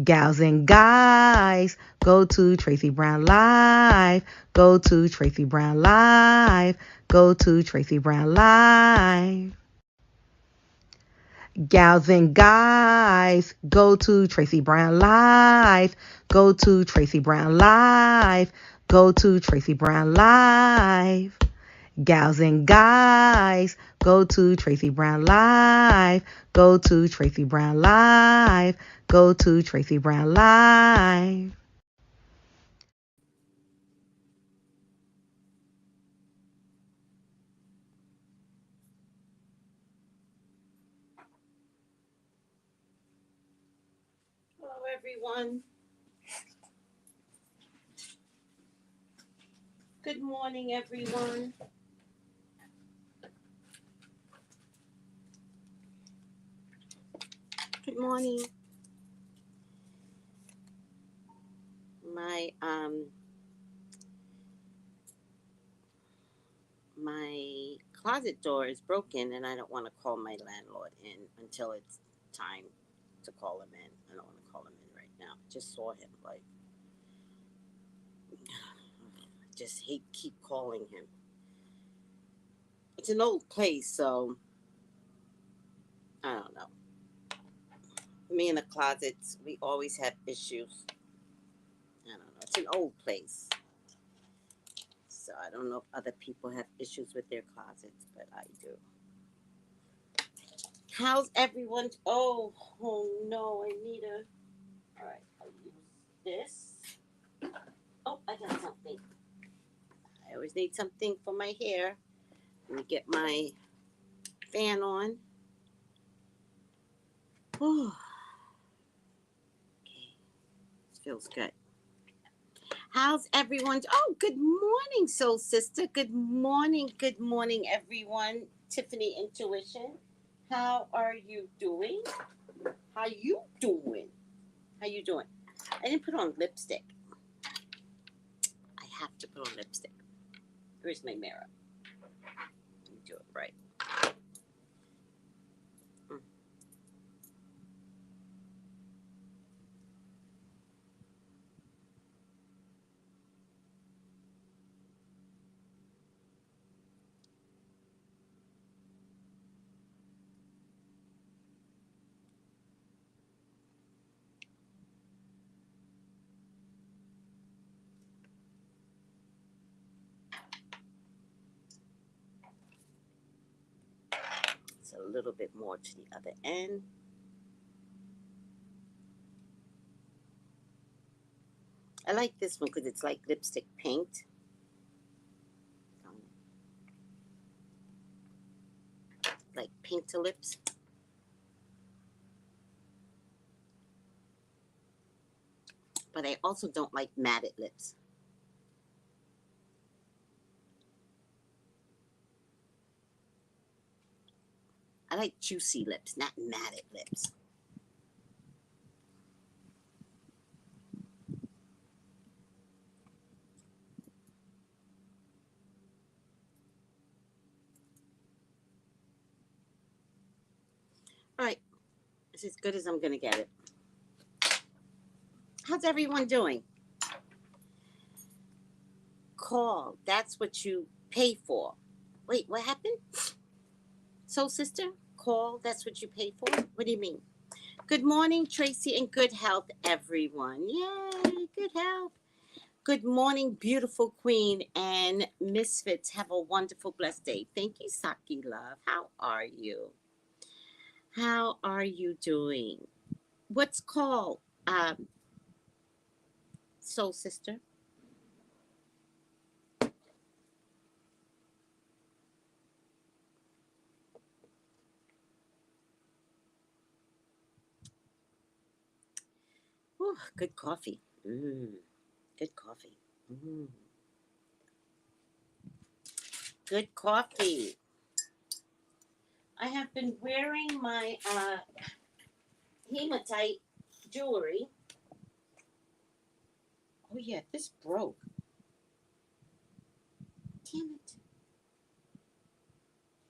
Gals and guys, go to Tracey Brown Live. Go to Tracey Brown Live. Go to Tracey Brown Live. Gals and guys, go to Tracey Brown Live. Go to Tracey Brown Live. Go to Tracey Brown Live. Gals and guys, go to Tracey Brown Live. Go to Tracey Brown Live. Go to Tracey Brown Live. Hello, everyone. Good morning, everyone. Good morning. My closet door is broken, and I don't want to call my landlord in until it's time to call him in. I don't want to call him in right now. Just saw him. Like, just hate keep calling him. It's an old place, so I don't know. Me in the closets, we always have issues. I don't know. It's an old place. So I don't know if other people have issues with their closets, but I do. How's everyone? Oh no, I need a. All right, I'll use this. Oh, I got something. I always need something for my hair. Let me get my fan on. Oh, okay, this feels good. How's everyone? Oh, good morning, soul sister. Good morning, everyone. Tiffany Intuition. How are you doing? How you doing? How you doing? I didn't put on lipstick. I have to put on lipstick. Where's my mirror? Let me do it right. Mm. It's a little bit more to the other end. I like this one because it's like lipstick paint. Like paint to lips. But I also don't like matted lips. I like juicy lips, not matted lips. All right, it's as good as I'm gonna get it. How's everyone doing? Call. That's what you pay for. Wait, what happened? Soul sister? Call. That's what you pay for? What do you mean? Good morning, Tracy, and good health, everyone. Yay, good health. Good morning, beautiful queen and misfits. Have a wonderful, blessed day. Thank you, Saki love. How are you? How are you doing? What's called, soul sister? Ooh, good coffee. Good coffee. Good coffee. I have been wearing my hematite jewelry. Oh yeah, this broke. Damn it.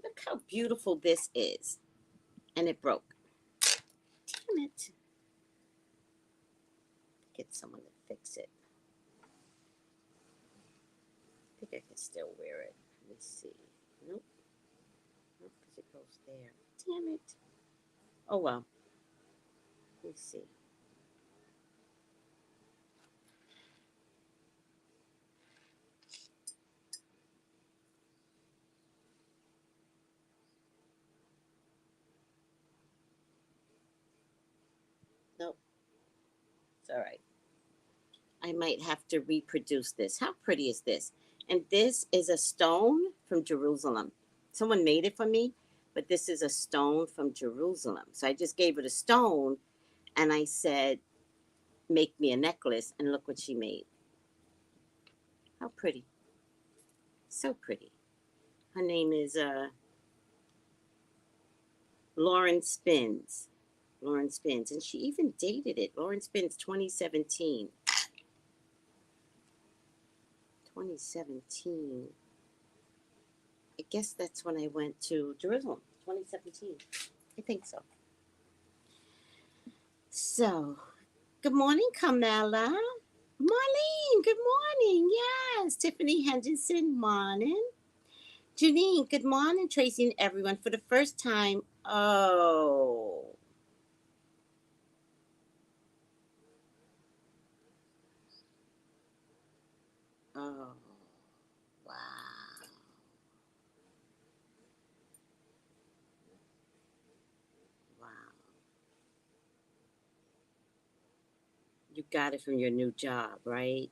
Look how beautiful this is. And it broke. Damn it. get someone to fix it. I think I can still wear it. Let me see. Nope. Nope, because it goes there. Damn it. Oh, well. Let me see. Nope. It's all right. I might have to reproduce this. How pretty is this? And this is a stone from Jerusalem. Someone made it for me, but this is a stone from Jerusalem. So I just gave it a stone and I said, make me a necklace. And look what she made. How pretty. So pretty. Her name is Lauren Spins. Lauren Spins. And she even dated it. Lauren Spins 2017. 2017. I guess that's when I went to Jerusalem. 2017. I think so. So, good morning, Carmela. Marlene, good morning. Yes, Tiffany Henderson, morning. Janine, good morning, Tracy and everyone. For the first time, oh. Oh, wow. Wow. You got it from your new job, right?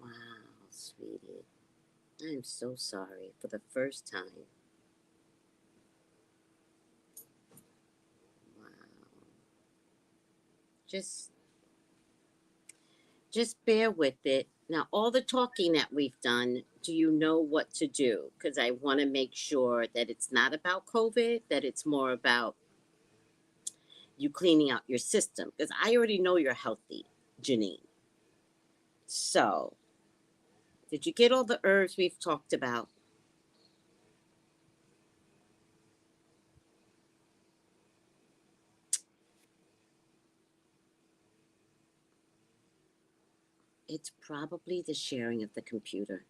Wow, sweetie. I'm so sorry for the first time. Wow. Just bear with it. Now, all the talking that we've done, do you know what to do? Because I want to make sure that it's not about COVID, that it's more about you cleaning out your system. Because I already know you're healthy, Janine. So, did you get all the herbs we've talked about? It's probably the sharing of the computer.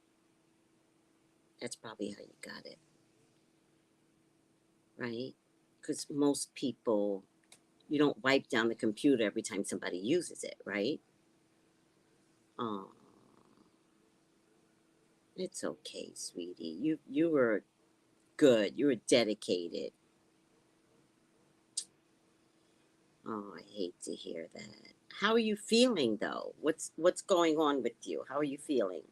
That's probably how you got it, right? Because most people, you don't wipe down the computer every time somebody uses it, right? Oh, it's okay, sweetie. You were good. You were dedicated. Oh, I hate to hear that. How are you feeling though? What's going on with you? How are you feeling?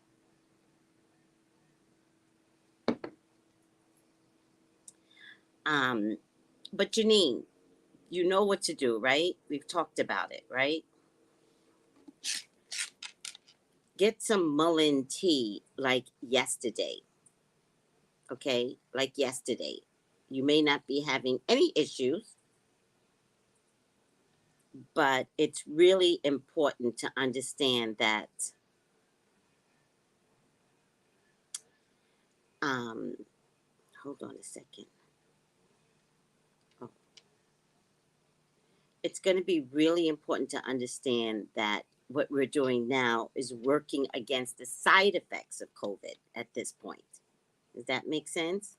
Um, but Janine, you know what to do, right? We've talked about it, right? Get some mullein tea like yesterday, okay? Like yesterday. You may not be having any issues, but it's really important to understand that um hold on a second. Oh, it's going to be really important to understand that what we're doing now is working against the side effects of COVID at this point. Does that make sense?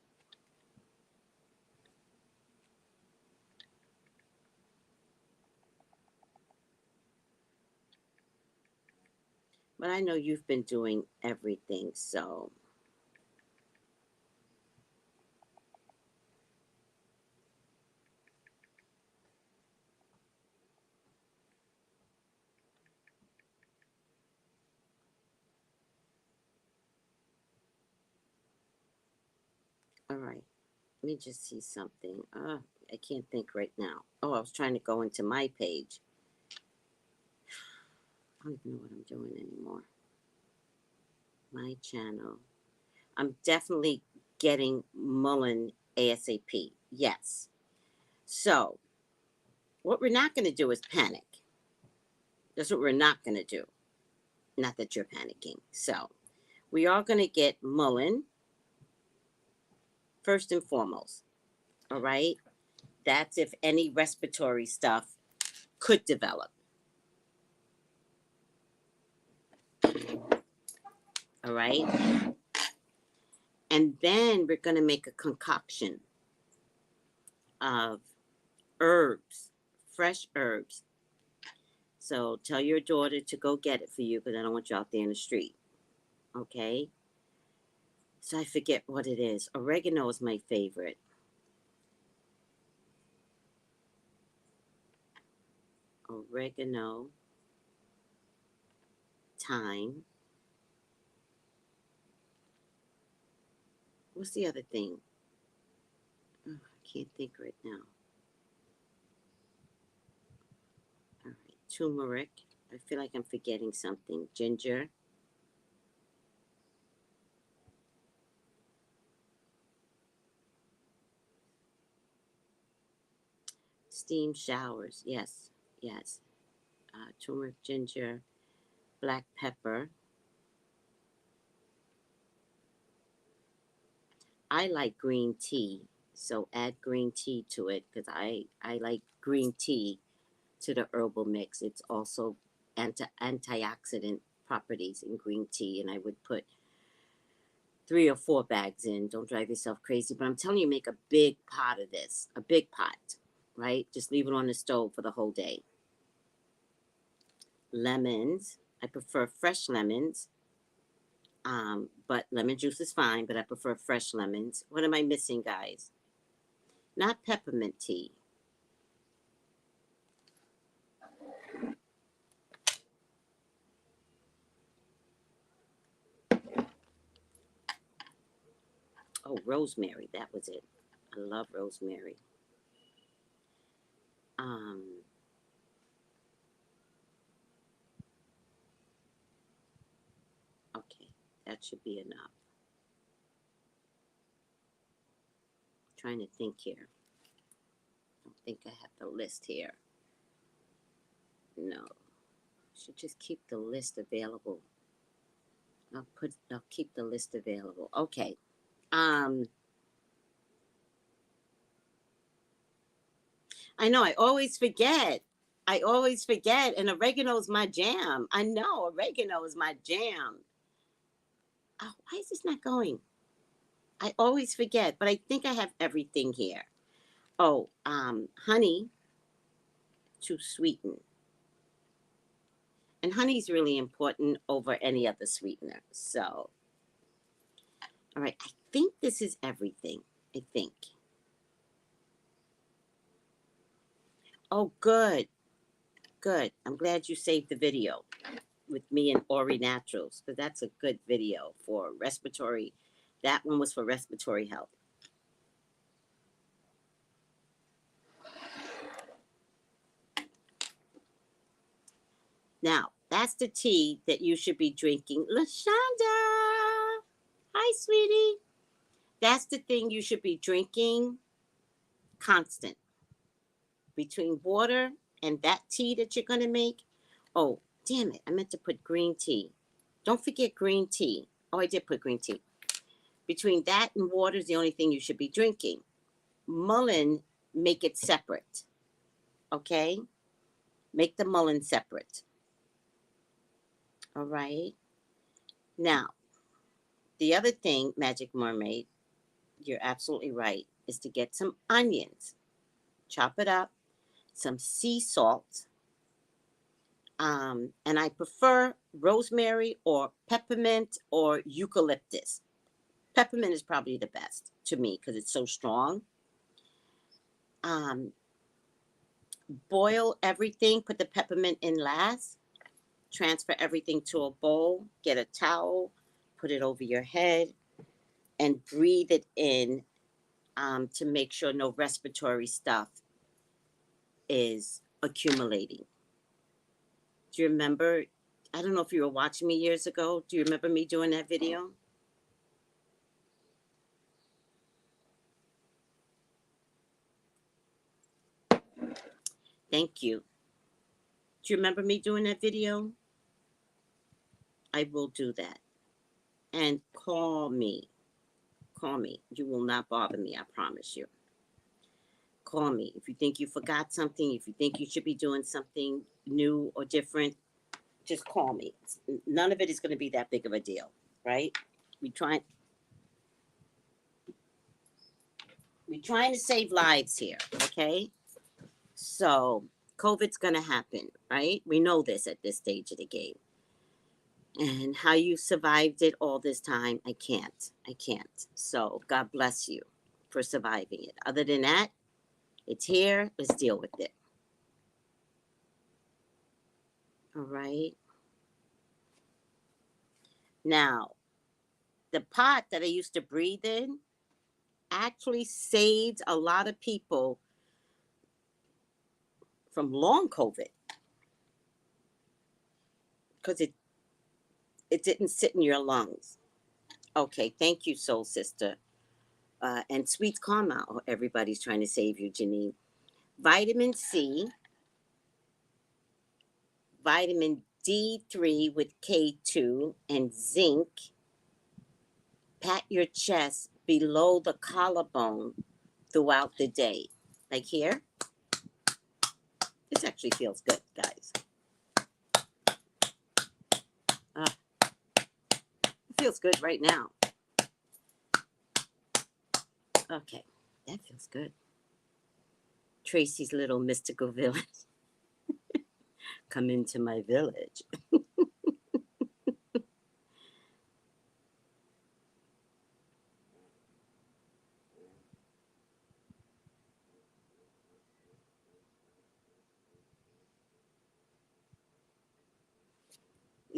But I know you've been doing everything, so all right. Let me just see something. I can't think right now. Oh, I was trying to go into my page. I don't even know what I'm doing anymore. My channel. I'm definitely getting mullein ASAP. Yes. So, what we're not going to do is panic. That's what we're not going to do. Not that you're panicking. So, we are going to get mullein first and foremost. All right. That's if any respiratory stuff could develop. All right. And then we're going to make a concoction of herbs, fresh herbs. So tell your daughter to go get it for you, because I don't want you out there in the street. Okay? So I forget what it is. Oregano is my favorite. Oregano, thyme. What's the other thing? Oh, I can't think right now. All right. Turmeric. I feel like I'm forgetting something. Ginger. Steam showers. Yes. Yes. Turmeric, ginger, black pepper. I like green tea, so add green tea to it, because I like green tea to the herbal mix. It's also antioxidant properties in green tea, and I would put 3 or 4 bags in. Don't drive yourself crazy, but I'm telling you, make a big pot of this, a big pot, right? Just leave it on the stove for the whole day. Lemons. I prefer fresh lemons. But lemon juice is fine, but I prefer fresh lemons. What am I missing, guys? Not peppermint tea. Oh, rosemary. That was it. I love rosemary. Um, okay, that should be enough. Trying to think here. I don't think I have the list here. No. Should just keep the list available. I'll keep the list available. Okay. I know I always forget. And oregano's my jam. I know oregano is my jam. Oh, why is this not going? I always forget, but I think I have everything here. Oh, honey to sweeten. And honey is really important over any other sweetener. So, all right, I think this is everything. I think. Oh, good. Good. I'm glad you saved the video with me and Ori Naturals, because that's a good video for respiratory. That one was for respiratory health. Now, that's the tea that you should be drinking. LaShonda! Hi, sweetie. That's the thing you should be drinking constant. Between water and that tea that you're going to make. Oh, damn it. I meant to put green tea. Don't forget green tea. Oh, I did put green tea. Between that and water is the only thing you should be drinking. Mullein, make it separate. Okay? Make the mullein separate. All right? Now, the other thing, Magic Mermaid, you're absolutely right, is to get some onions. Chop it up. Some sea salt. And I prefer rosemary or peppermint or eucalyptus. Peppermint is probably the best to me because it's so strong. Boil everything, put the peppermint in last, transfer everything to a bowl, get a towel, put it over your head, and breathe it in to make sure no respiratory stuff is accumulating. Do you remember? I don't know if you were watching me years ago. Do you remember me doing that video? Thank you. Do you remember me doing that video? I will do that. And call me. Call me. You will not bother me, I promise you. call me. If you think you forgot something, if you think you should be doing something new or different, just call me. None of it is going to be that big of a deal, right? We try we're trying to save lives here, okay? So COVID's gonna happen, right? We know this at this stage of the game. And how you survived it all this time, I can't. I can't. So God bless you for surviving it. Other than that, it's here. Let's deal with it. All right. Now, the pot that I used to breathe in actually saved a lot of people from long COVID because it didn't sit in your lungs. Okay, thank you, soul sister. And sweet karma. Oh, everybody's trying to save you, Janine. Vitamin C, vitamin D3 with K2, and zinc. Pat your chest below the collarbone throughout the day. Like here. This actually feels good, guys. It feels good right now. Okay, that feels good. Tracy's little mystical village. Come into my village.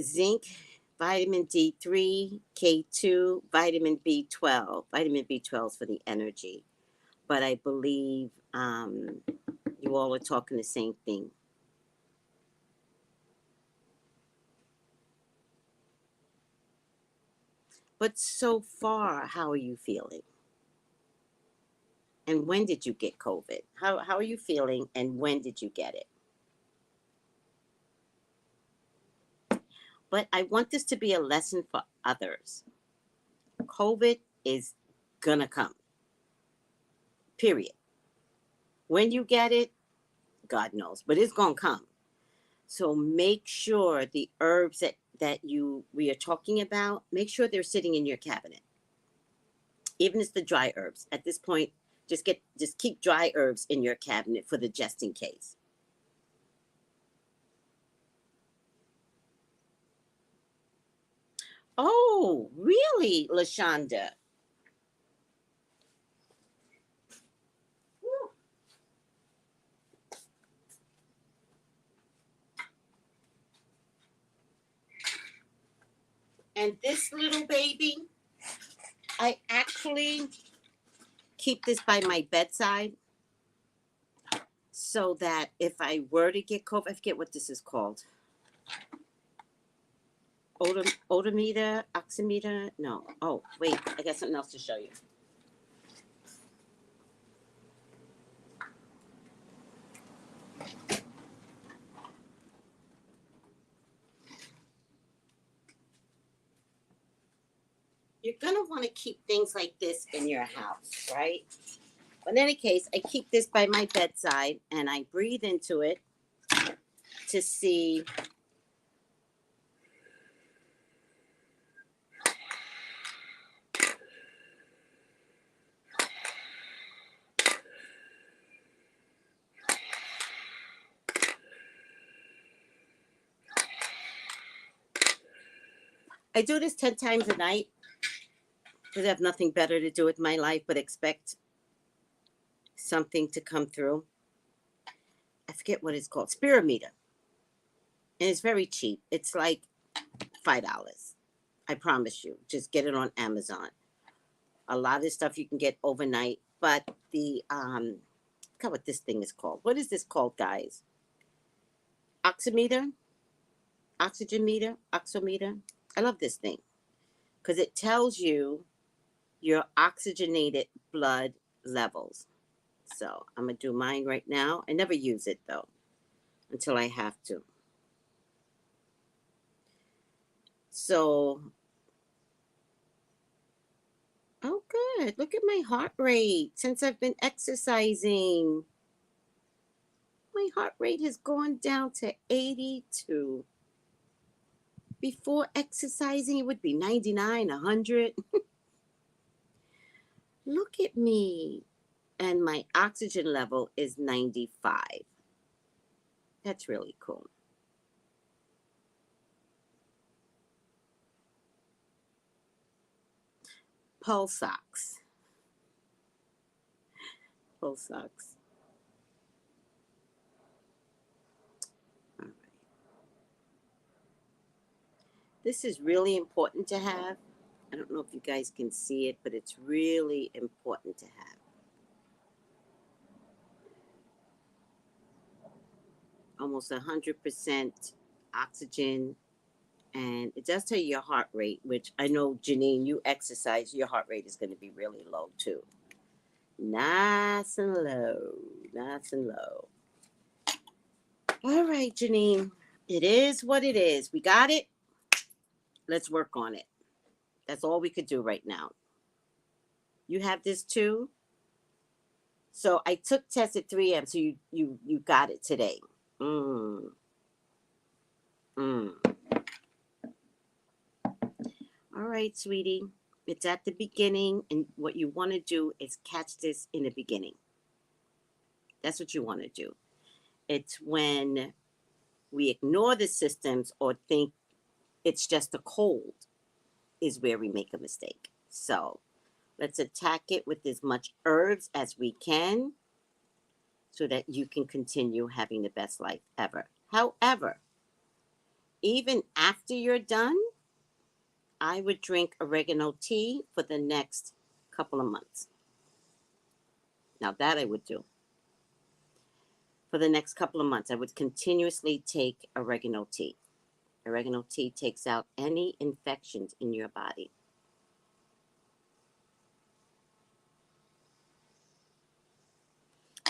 Zinc, vitamin D3, K2, vitamin B12. Vitamin B12 is for the energy. But I believe you all are talking the same thing. But so far, how are you feeling? And when did you get COVID? How are you feeling and when did you get it? But I want this to be a lesson for others. COVID is gonna come. Period. When you get it, God knows, but it's gonna come. So make sure the herbs that we are talking about, make sure they're sitting in your cabinet. Even if it's the dry herbs. At this point, just keep dry herbs in your cabinet for the just in case. Oh, really, LaShonda? And this little baby, I actually keep this by my bedside so that if I were to get COVID, I forget what this is called. Odometer, oximeter? No. Oh, wait, I got something else to show you. You're going to want to keep things like this in your house, right? But in any case, I keep this by my bedside and I breathe into it to see. I do this 10 times a night because I have nothing better to do with my life but expect something to come through. I forget what it's called. Spirometer. And it's very cheap. It's like $5. I promise you. Just get it on Amazon. A lot of this stuff you can get overnight. But the, I forgot what this thing is called. What is this called, guys? Oximeter? Oxygen meter? Oxometer? I love this thing because it tells you your oxygenated blood levels. So I'm going to do mine right now. I never use it though until I have to. So Oh, good. Look at my heart rate since I've been exercising. My heart rate has gone down to 82. Before exercising, it would be 99, 100. Look at me. And my oxygen level is 95. That's really cool. Pulse ox. Pulse ox. All right. This is really important to have. I don't know if you guys can see it, but it's really important to have. Almost 100% oxygen. And it does tell you your heart rate, which I know, Janine, you exercise, your heart rate is going to be really low too. Nice and low. Nice and low. All right, Janine. It is what it is. We got it. Let's work on it. That's all we could do right now. You have this too? So I took test at 3 a.m. So you got it today. Mm. All right, sweetie. It's at the beginning, and what you want to do is catch this in the beginning. That's what you want to do. It's when we ignore the symptoms or think it's just a cold is where we make a mistake. So let's attack it with as much herbs as we can so that you can continue having the best life ever. However, even after you're done, I would drink oregano tea for the next couple of months. Now that I would do. For the next couple of months, I would continuously take oregano tea. Oregano tea takes out any infections in your body.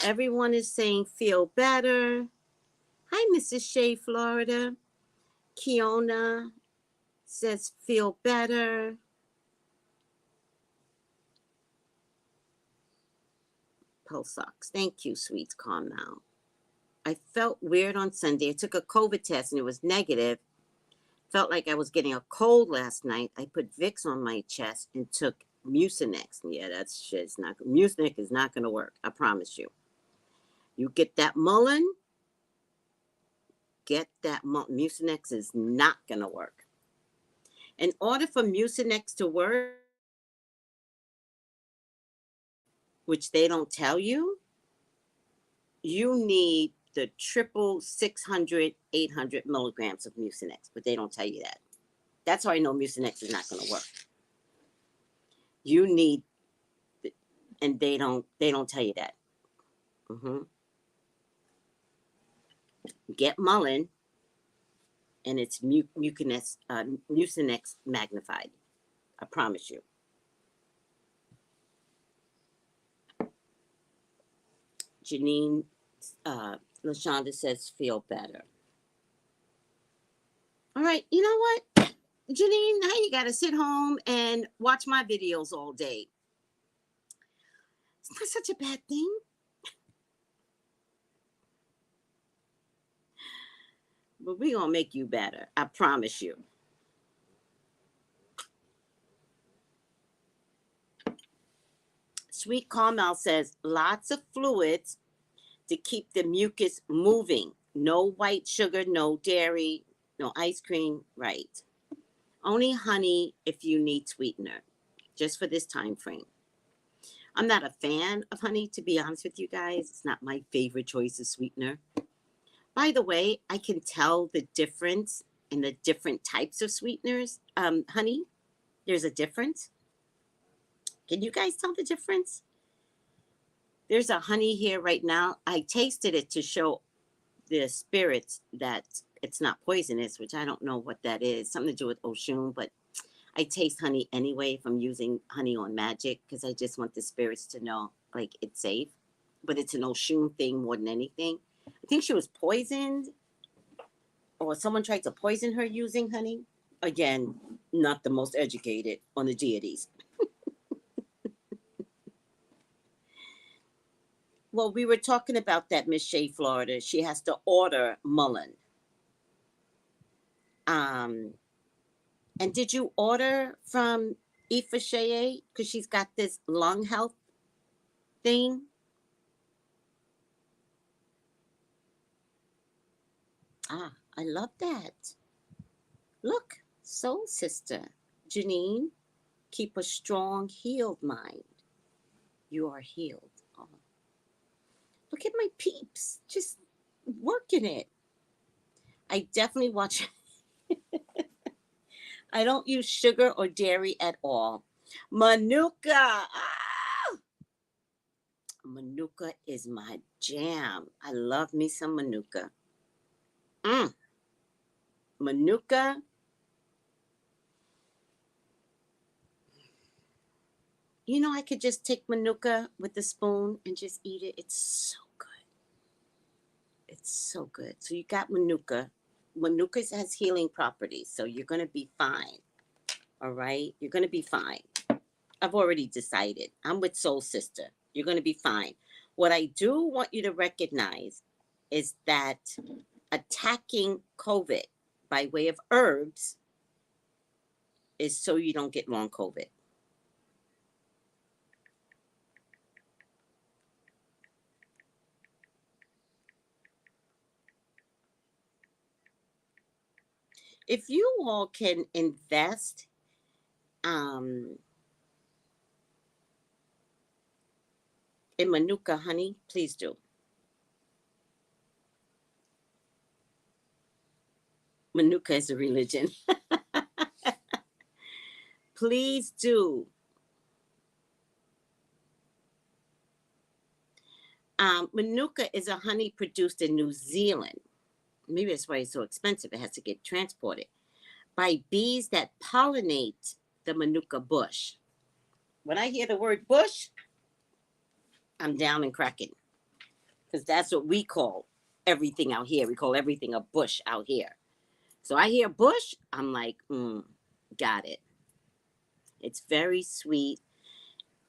Everyone is saying feel better. Hi, Mrs. Shea, Florida. Kiona says feel better. Pulse ox. Thank you, sweet Carmel. I felt weird on Sunday. I took a COVID test and it was negative. Felt like I was getting a cold last night. I put Vicks on my chest and took Mucinex. Yeah, that shit's not good. Mucinex is not going to work. I promise you. You get that mullein, Mucinex is not going to work. In order for Mucinex to work, which they don't tell you, you need the triple 600, 800 milligrams of Mucinex, but they don't tell you that. That's how I know Mucinex is not going to work. You need, and they don't tell you that. Get mullein, and it's Mucinex magnified. I promise you. Janine LaShonda says feel better. All right, you know what, Janine, now you got to sit home and watch my videos all day. It's not such a bad thing. But we're going to make you better. I promise you. Sweet Carmel says lots of fluids to keep the mucus moving. No white sugar, no dairy, no ice cream. Right. Only honey if you need sweetener, just for this time frame. I'm not a fan of honey, to be honest with you guys. It's not my favorite choice of sweetener. By the way, I can tell the difference in the different types of sweeteners. Honey, there's a difference. Can you guys tell the difference? There's a honey here right now. I tasted it to show the spirits that it's not poisonous, which I don't know what that is. Something to do with OSHUN, but I taste honey anyway if I'm using honey on magic because I just want the spirits to know, like, it's safe. But it's an OSHUN thing more than anything. I think she was poisoned or someone tried to poison her using honey. Again, not the most educated on the deities. Well, we were talking about that, Miss Shea, Florida. She has to order Mullen. Um, and did you order from Aoife Shea? Because she's got this lung health thing. Ah, I love that. Look, soul sister. Janine, keep a strong, healed mind. You are healed. Oh, look at my peeps. Just working it. I definitely watch. I don't use sugar or dairy at all. Manuka. Ah! Manuka is my jam. I love me some Manuka. Manuka. You know, I could just take Manuka with a spoon and just eat it. It's so good. It's so good. So you got Manuka. Manuka has healing properties, so you're going to be fine. All right? You're going to be fine. I've already decided. I'm with Soul Sister. You're going to be fine. What I do want you to recognize is that attacking COVID by way of herbs is so you don't get long COVID. If you all can invest in Manuka honey, please do. Manuka is a religion. Please do. Manuka is a honey produced in New Zealand. Maybe that's why it's so expensive. It has to get transported by bees that pollinate the Manuka bush. When I hear the word bush, I'm down and cracking because that's what we call everything out here. We call everything a bush out here. So I hear bush, I'm like, got it. It's very sweet.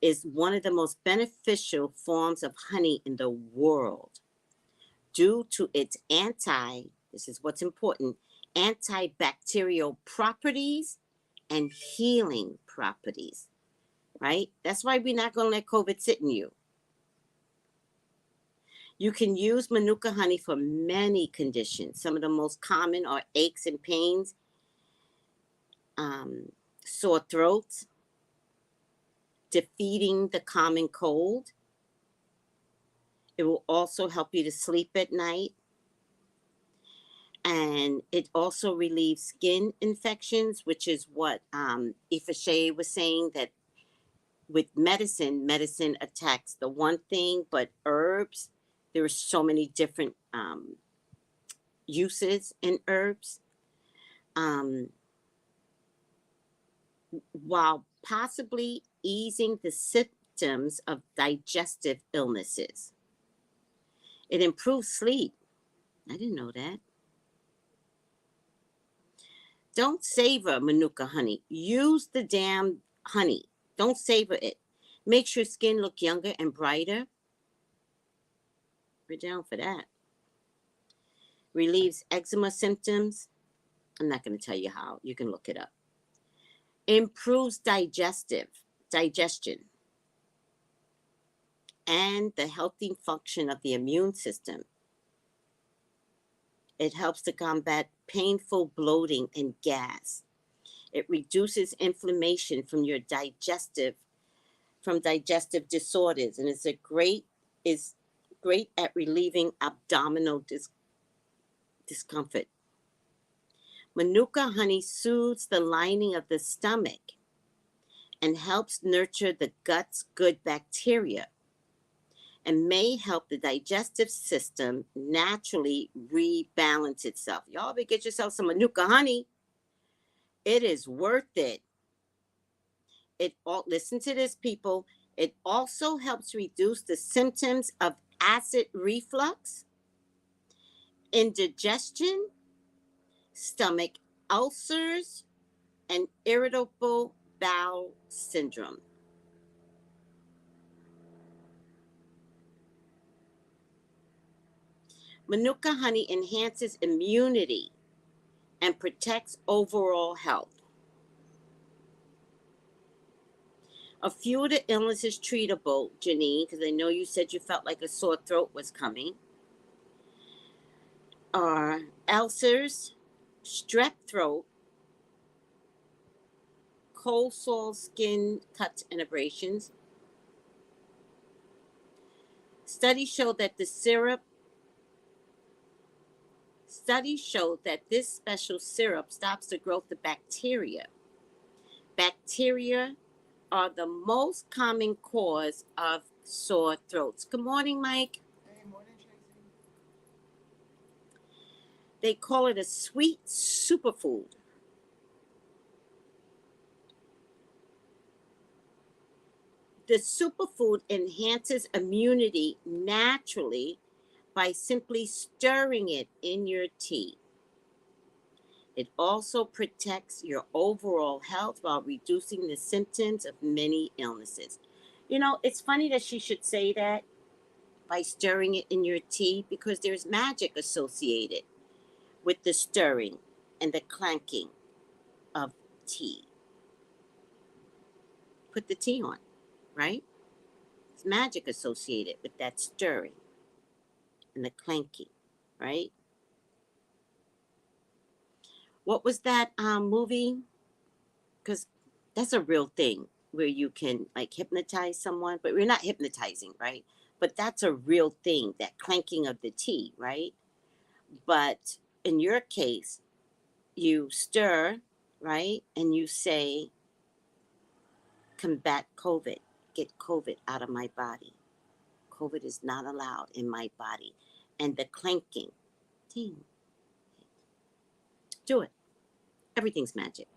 It's one of the most beneficial forms of honey in the world due to its this is what's important, antibacterial properties and healing properties, right? That's why we're not going to let COVID sit in you. You can use Manuka honey for many conditions. Some of the most common are aches and pains, sore throats, defeating the common cold. It will also help you to sleep at night. And it also relieves skin infections, which is what Aoife Shea was saying, that with medicine attacks the one thing, but herbs, there are so many different uses in herbs. While possibly easing the symptoms of digestive illnesses. It improves sleep. I didn't know that. Don't savor Manuka honey. Use the damn honey. Don't savor it. Makes your skin look younger and brighter. We're down for that. Relieves eczema symptoms. I'm not going to tell you how. You can look it up. Improves digestion and the healthy function of the immune system. It helps to combat painful bloating and gas. It reduces inflammation from digestive disorders, and is great at relieving abdominal discomfort. Manuka honey soothes the lining of the stomach and helps nurture the gut's good bacteria, and may help the digestive system naturally rebalance itself. Y'all better get yourself some Manuka honey. It is worth it. Listen to this, people. It also helps reduce the symptoms of acid reflux, indigestion, stomach ulcers, and irritable bowel syndrome. Manuka honey enhances immunity and protects overall health. A few of the illnesses treatable, Janine, because I know you said you felt like a sore throat was coming, are ulcers, strep throat, cold sore, skin cuts and abrasions. Studies show that this special syrup stops the growth of bacteria. Bacteria are the most common cause of sore throats. Good morning, Mike. Hey, morning, Tracy. They call it a sweet superfood. The superfood enhances immunity naturally by simply stirring it in your tea. It also protects your overall health while reducing the symptoms of many illnesses. You know, it's funny that she should say that by stirring it in your tea because there's magic associated with the stirring and the clanking of tea. Put the tea on, right? It's magic associated with that stirring and the clanking, right? What was that movie? Because that's a real thing where you can like hypnotize someone, but we're not hypnotizing, right? But that's a real thing, that clanking of the tea, right? But in your case, you stir, right? And you say, combat COVID, get COVID out of my body. COVID is not allowed in my body. And the clanking, ding, do it. Everything's magic.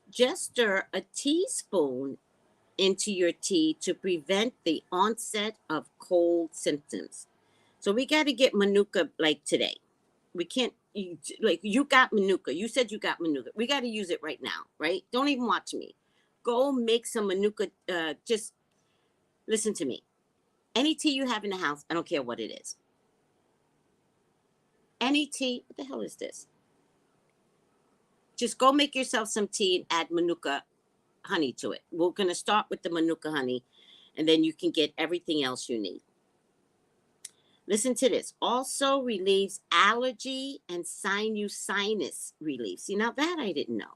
Just stir a teaspoon into your tea to prevent the onset of cold symptoms. So we got to get Manuka like today. We can't, like, you got Manuka. You said you got Manuka. We got to use it right now, right? Don't even watch me. Go make some Manuka. Just listen to me. Any tea you have in the house, I don't care what it is. Any tea, what the hell is this? Just go make yourself some tea and add Manuka honey to it. We're going to start with the Manuka honey, and then you can get everything else you need. Listen to this. Also relieves allergy and sinus relief. See, now that I didn't know.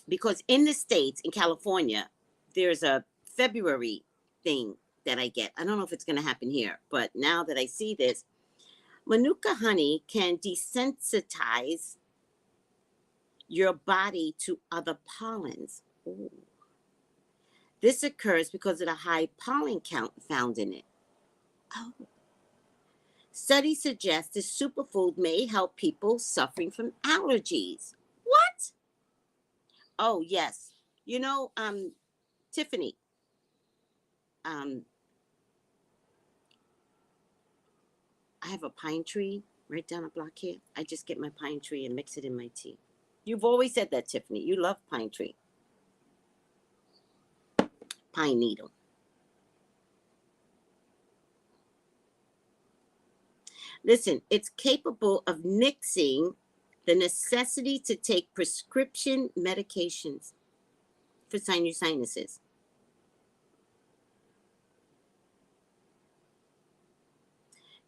Because in the States, in California, there's a February thing that I get. I don't know if it's going to happen here, but now that I see this, Manuka honey can desensitize your body to other pollens. Ooh. This occurs because of the high pollen count found in it. Oh. Studies suggest this superfood may help people suffering from allergies. What? Oh, yes. You know, Tiffany, I have a pine tree right down the block here. I just get my pine tree and mix it in my tea. You've always said that, Tiffany. You love pine tree. Pine needle. Listen, it's capable of nixing the necessity to take prescription medications for sinuses.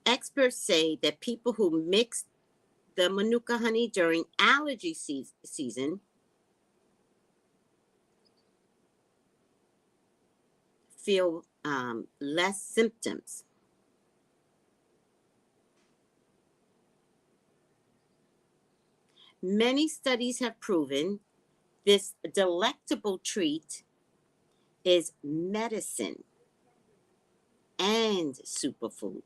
Experts say that people who mix the Manuka honey during allergy season feel less symptoms. Many studies have proven this delectable treat is medicine and superfood.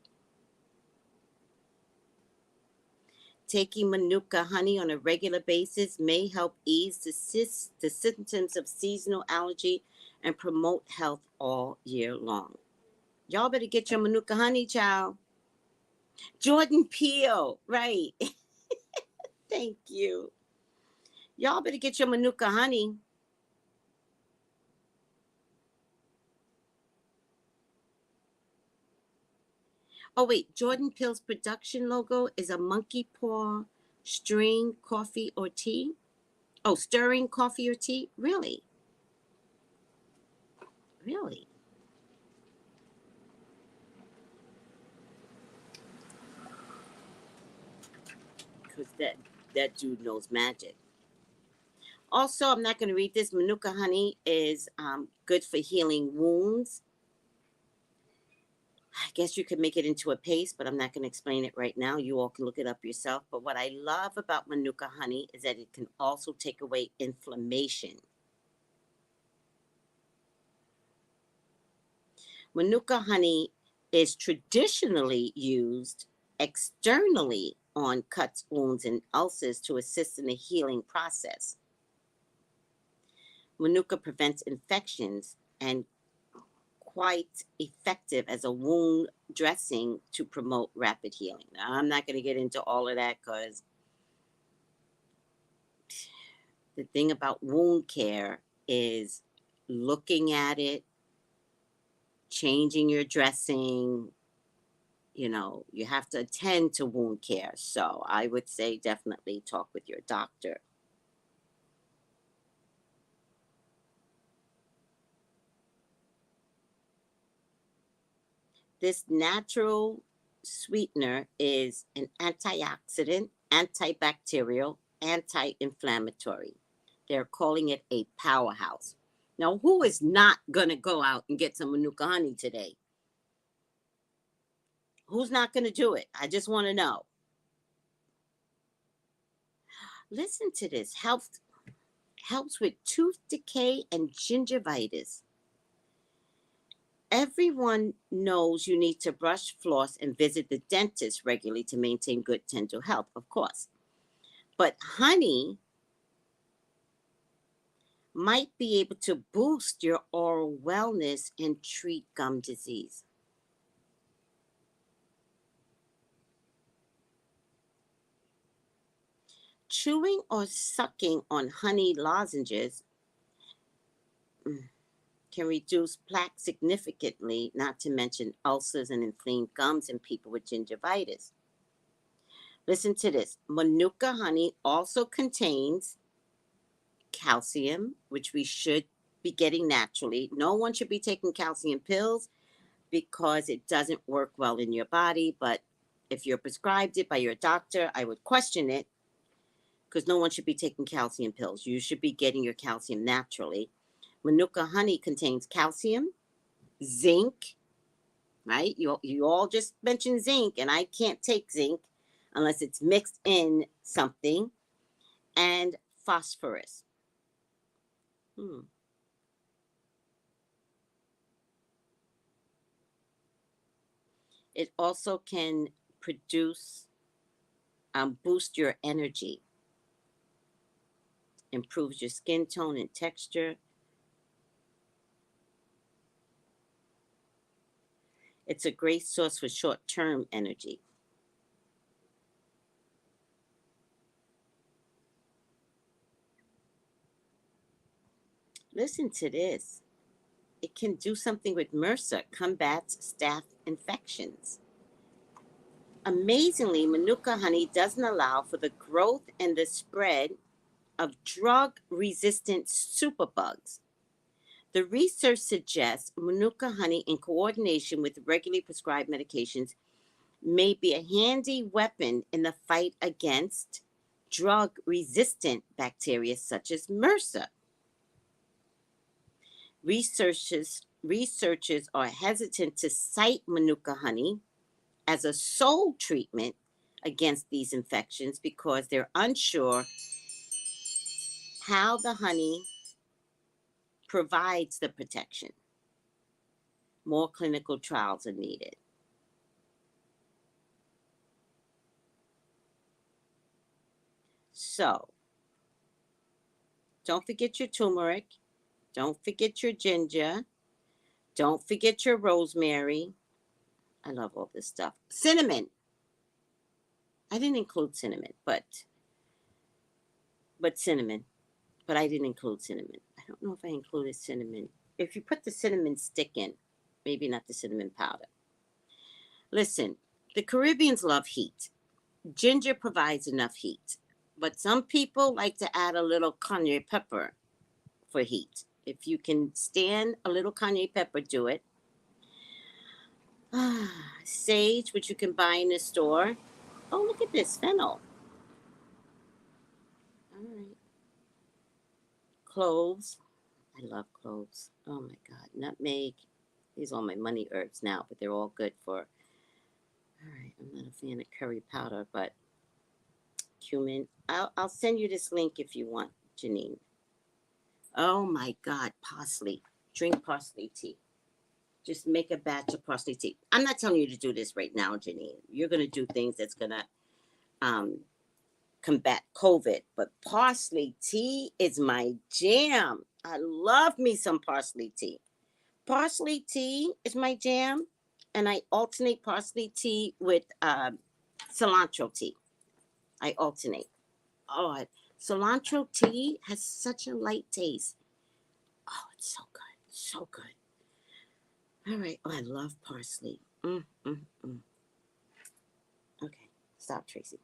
Taking Manuka honey on a regular basis may help ease the symptoms of seasonal allergy and promote health all year long. Y'all better get your Manuka honey, child. Jordan Peele, right. Thank you. Y'all better get your Manuka honey. Oh, wait. Jordan Peele's production logo is a monkey paw stirring coffee or tea. Oh, stirring coffee or tea? Really? Really? Because that dude knows magic. Also, I'm not going to read this. Manuka honey is good for healing wounds. I guess you could make it into a paste, but I'm not going to explain it right now. You all can look it up yourself. But what I love about Manuka honey is that it can also take away inflammation. Manuka honey is traditionally used externally on cuts, wounds, and ulcers to assist in the healing process. Manuka prevents infections and quite effective as a wound dressing to promote rapid healing. Now, I'm not going to get into all of that because the thing about wound care is looking at it, changing your dressing. You know, you have to attend to wound care. So I would say definitely talk with your doctor. This natural sweetener is an antioxidant, antibacterial, anti-inflammatory. They're calling it a powerhouse. Now, who is not going to go out and get some Manuka honey today? Who's not going to do it? I just want to know. Listen to this. Helps with tooth decay and gingivitis. Everyone knows you need to brush, floss, and visit the dentist regularly to maintain good dental health, of course. But honey might be able to boost your oral wellness and treat gum disease. Chewing or sucking on honey lozenges can reduce plaque significantly, not to mention ulcers and inflamed gums in people with gingivitis. Listen to this. Manuka honey also contains calcium, which we should be getting naturally. No one should be taking calcium pills because it doesn't work well in your body. But if you're prescribed it by your doctor, I would question it because no one should be taking calcium pills. You should be getting your calcium naturally. Manuka honey contains calcium, zinc, right? You all just mentioned zinc, and I can't take zinc unless it's mixed in something, and phosphorus. It also can boost your energy, improves your skin tone and texture. It's a great source for short-term energy. Listen to this. It can do something with MRSA, combats staph infections. Amazingly, Manuka honey doesn't allow for the growth and the spread of drug-resistant superbugs. The research suggests Manuka honey, in coordination with regularly prescribed medications, may be a handy weapon in the fight against drug-resistant bacteria such as MRSA. Researchers are hesitant to cite Manuka honey as a sole treatment against these infections because they're unsure how the honey provides the protection. More clinical trials are needed. So, don't forget your turmeric. Don't forget your ginger. Don't forget your rosemary. I love all this stuff. Cinnamon. I didn't include cinnamon, but cinnamon. but I didn't include cinnamon. I don't know if I included cinnamon. If you put the cinnamon stick in, maybe not the cinnamon powder. Listen, the Caribbeans love heat. Ginger provides enough heat, but some people like to add a little cayenne pepper for heat. If you can stand a little cayenne pepper, do it. Sage, which you can buy in the store. Oh, look at this fennel. All right. Cloves. I love cloves. Oh my God. Nutmeg. These are all my money herbs now, but they're all good for. All right. I'm not a fan of curry powder, but cumin. I'll send you this link if you want, Janine. Oh my God. Parsley. Drink parsley tea. Just make a batch of parsley tea. I'm not telling you to do this right now, Janine. You're going to do things that's going to combat COVID. But parsley tea is my jam. I love me some parsley tea. Parsley tea is my jam. And I alternate parsley tea with cilantro tea. I alternate. Oh, cilantro tea has such a light taste. Oh, it's so good. So good. All right. Oh, I love parsley. Okay. Stop, Tracy.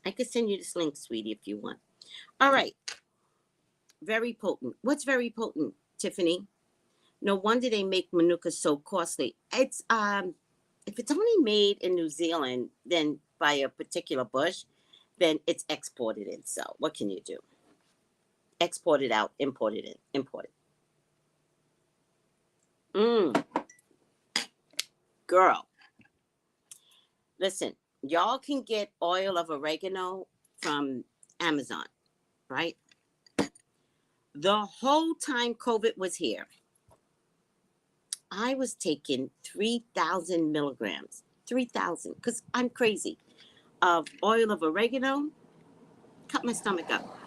I could send you this link, sweetie, if you want. All right. Very potent. What's very potent, Tiffany? No wonder they make Manuka so costly. It's if it's only made in New Zealand, then by a particular bush, then it's exported in. So what can you do? Export it out, import it in, import it. Girl, listen, y'all can get oil of oregano from Amazon, right? The whole time COVID was here, I was taking 3,000 milligrams, 3,000, because I'm crazy, of oil of oregano, cut my stomach up.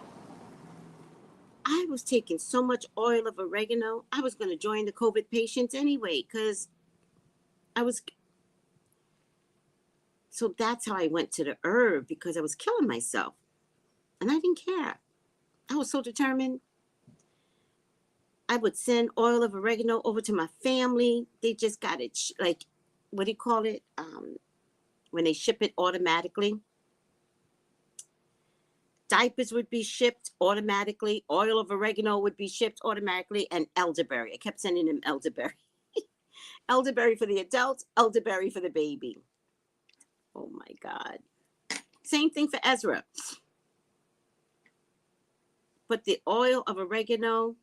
I was taking so much oil of oregano, I was going to join the COVID patients anyway, because I was. So that's how I went to the herb, because I was killing myself. And I didn't care. I was so determined. I would send oil of oregano over to my family. They just got it, like, what do you call it? When they ship it automatically. Diapers would be shipped automatically. Oil of oregano would be shipped automatically. And elderberry. I kept sending them elderberry. Elderberry for the adults, elderberry for the baby. Oh my God. Same thing for Ezra. But the oil of oregano,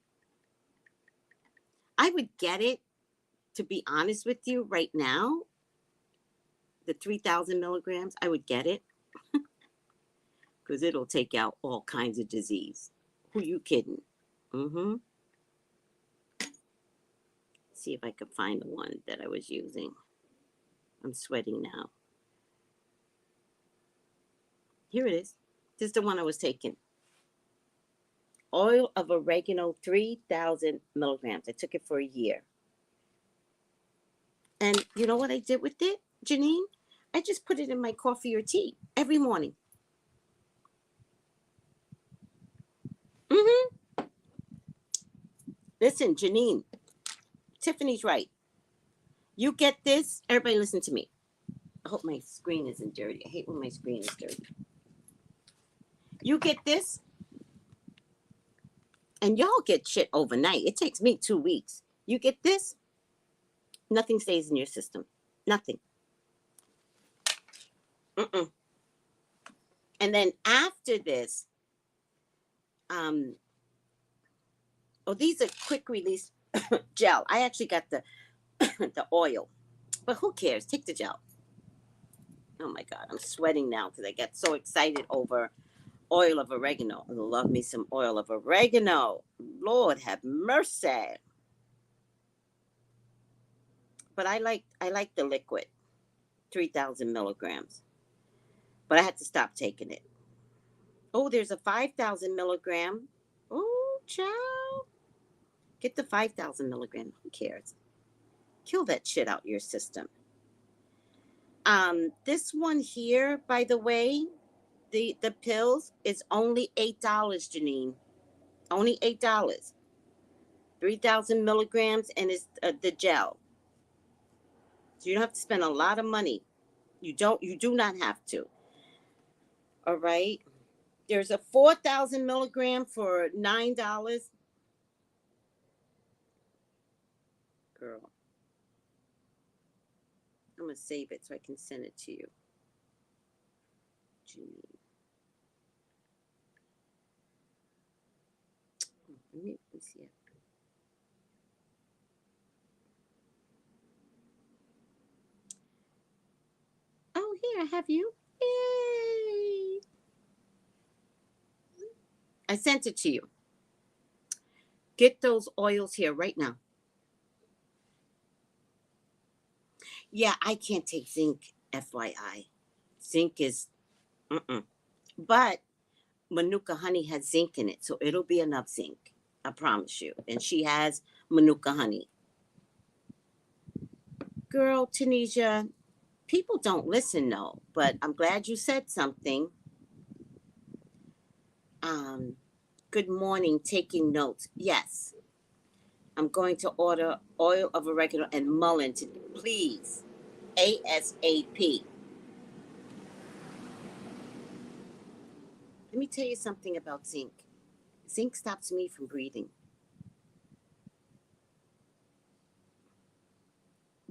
I would get it, to be honest with you, right now. The 3,000 milligrams, I would get it. Because it'll take out all kinds of disease. Who you kidding? See if I can find the one that I was using. I'm sweating now. Here it is. This is the one I was taking. Oil of oregano, 3,000 milligrams. I took it for a year. And you know what I did with it, Janine? I just put it in my coffee or tea every morning. Listen, Janine, Tiffany's right. You get this. Everybody listen to me. I hope my screen isn't dirty. I hate when my screen is dirty. You get this, and y'all get shit overnight. It takes me 2 weeks. You get this, nothing stays in your system. Nothing. And then after this, these are quick release gel. I actually got the the oil, but who cares? Take the gel. Oh my God, I'm sweating now because I got so excited over oil of oregano. I love me some oil of oregano. Lord have mercy. But I like the liquid, 3,000 milligrams. But I had to stop taking it. Oh, there's a 5,000 milligram. Oh, child. Get the 5,000 milligram. Who cares? Kill that shit out your system. This one here, by the way, The pills is only $8, Janine. Only $8. 3,000 milligrams, and it's the gel. So you don't have to spend a lot of money. You do not have to. All right. There's a 4,000 milligram for $9. Girl, I'm gonna save it so I can send it to you. Janine. Let me see it. Oh, here I have you. Yay! I sent it to you. Get those oils here right now. Yeah, I can't take zinc, FYI. Zinc is, but Manuka honey has zinc in it, so it'll be enough zinc. I promise you. And she has Manuka honey. Girl, Tunisia, people don't listen, though, but I'm glad you said something. Good morning, taking notes. Yes, I'm going to order oil of oregano and mullein, please. ASAP. Let me tell you something about zinc. Zinc stops me from breathing.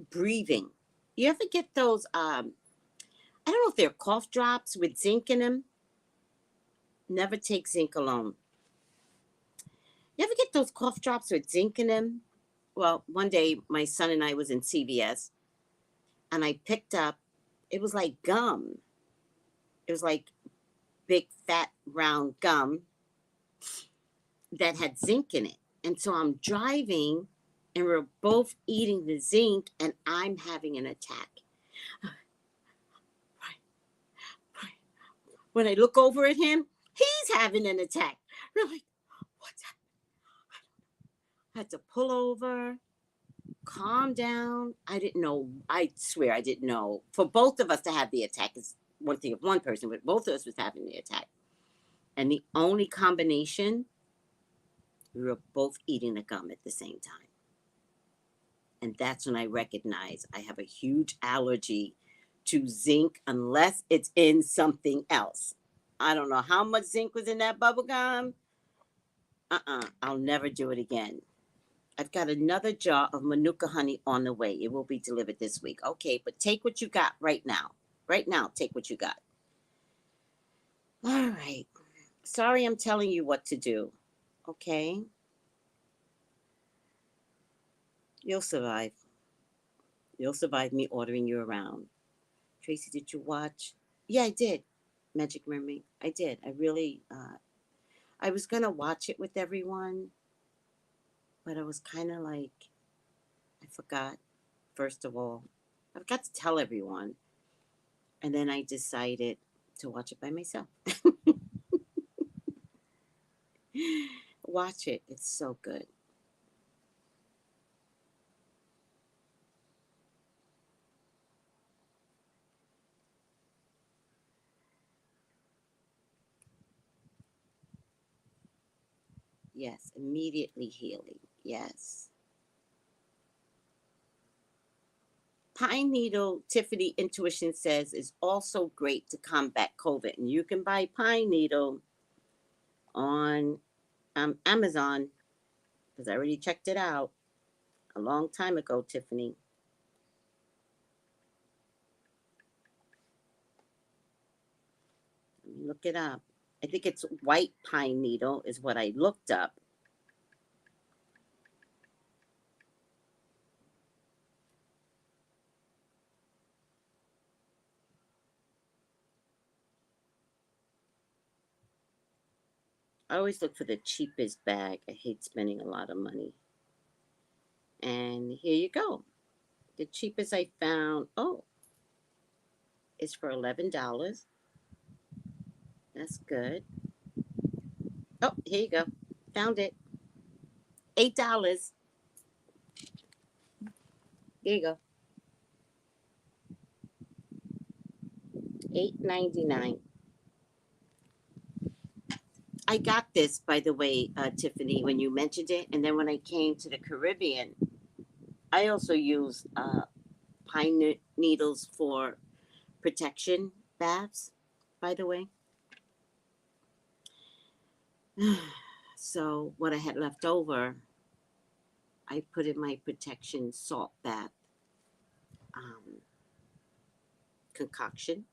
Breathing. You ever get those, I don't know if they're cough drops with zinc in them? Never take zinc alone. You ever get those cough drops with zinc in them? Well, one day my son and I was in CVS and I picked up, it was like gum. It was like big, fat, round gum that had zinc in it. And so I'm driving and we're both eating the zinc and I'm having an attack. When I look over at him, he's having an attack. We're like, what's happening? I had to pull over, calm down. I didn't know. I swear I didn't know. For both of us to have the attack is one thing of one person, but both of us was having the attack. And the only combination, we were both eating the gum at the same time. And that's when I recognized I have a huge allergy to zinc unless it's in something else. I don't know how much zinc was in that bubble gum. I'll never do it again. I've got another jar of Manuka honey on the way. It will be delivered this week. Okay, but take what you got right now. Right now, take what you got. All right. Sorry I'm telling you what to do. Okay? You'll survive. You'll survive me ordering you around. Tracy, did you watch? Yeah, I did. Magic Mermaid. I did. I really, I was going to watch it with everyone, but I was kind of like, I forgot, first of all. I forgot to tell everyone. And then I decided to watch it by myself. Watch it. It's so good. Yes, immediately healing. Yes. Pine needle, Tiffany Intuition says, is also great to combat COVID. And you can buy pine needle on Amazon because I already checked it out a long time ago, Tiffany. Let me look it up. I think it's white pine needle is what I looked up. I always look for the cheapest bag. I hate spending a lot of money. And here you go. The cheapest I found, is for $11. That's good. Oh, here you go. Found it. $8. Here you go. $8.99. I got this, by the way, Tiffany, when you mentioned it. And then when I came to the Caribbean, I also use pine needles for protection baths, by the way. So what I had left over, I put in my protection salt bath um, concoction.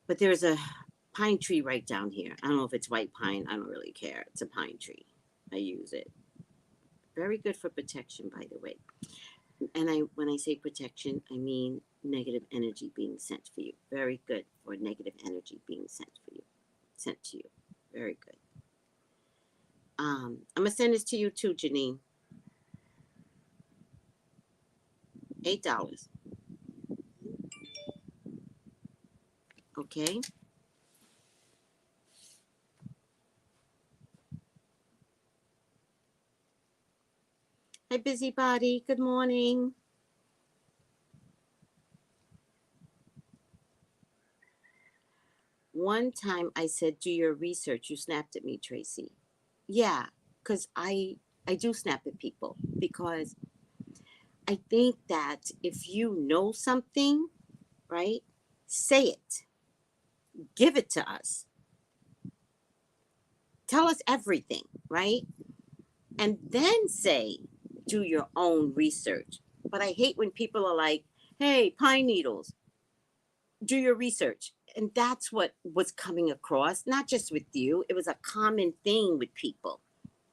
But there's a pine tree right down here. I don't know if it's white pine. I don't really care. It's a pine tree. I use it. Very good for protection, by the way. And when I say protection, I mean negative energy being sent for you. Very good for negative energy being sent to you. Very good. I'm gonna send this to you too, Janine. $8. Okay. Hi, busybody. Good morning. One time I said, "Do your research." You snapped at me, Tracy. Yeah, because I do snap at people because I think that if you know something, right, say it, give it to us, tell us everything, right, and then say, do your own research. But I hate when people are like, "Hey, pine needles, do your research." And that's what was coming across, not just with you. It was a common thing with people,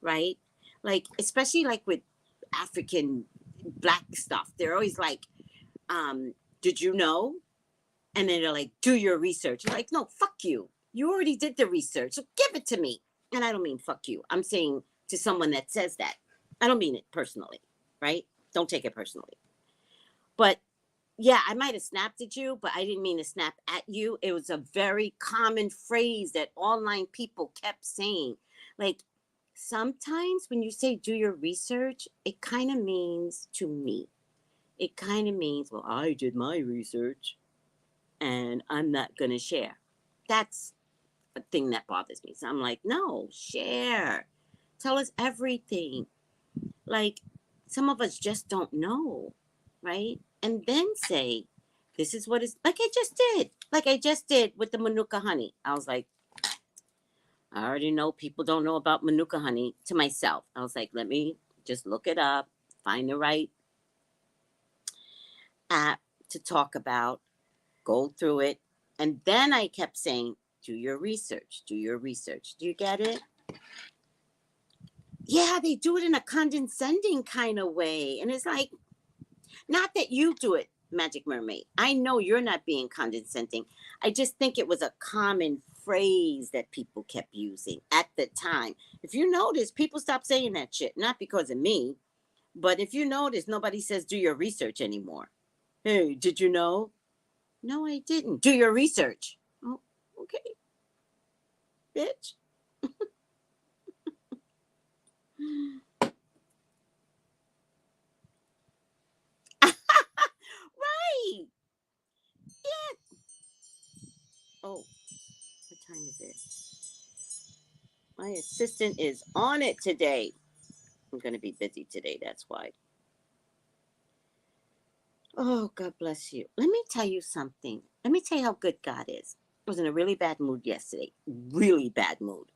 right? Like, especially like with African black stuff. They're always like, did you know? And then they're like, do your research. You're like, no, fuck you. You already did the research. So give it to me. And I don't mean fuck you. I'm saying to someone that says that. I don't mean it personally, right? Don't take it personally. But yeah, I might have snapped at you, but I didn't mean to snap at you. It was a very common phrase that online people kept saying. Like, sometimes when you say do your research, it kind of means to me, it kind of means, well, I did my research and I'm not going to share. That's a thing that bothers me. So I'm like, no, share. Tell us everything. Like, some of us just don't know, right? And then say, this is what is, like I just did. Like I just did with the Manuka honey. I was like, I already know people don't know about Manuka honey, to myself. I was like, let me just look it up, find the right app to talk about, go through it. And then I kept saying, do your research, do your research. Do you get it? Yeah, they do it in a condescending kind of way. And it's like, not that you do it, Magic Mermaid. I know you're not being condescending. I just think it was a common phrase that people kept using at the time. If you notice, people stopped saying that shit, not because of me, but if you notice, nobody says do your research anymore. Hey, did you know? No, I didn't. Do your research. Oh, okay, bitch. Right. Yeah. Oh, what time is it? My assistant is on it today. I'm going to be busy today. That's why. Oh, God bless you. Let me tell you something. Let me tell you how good God is. I was in a really bad mood yesterday. Really bad mood.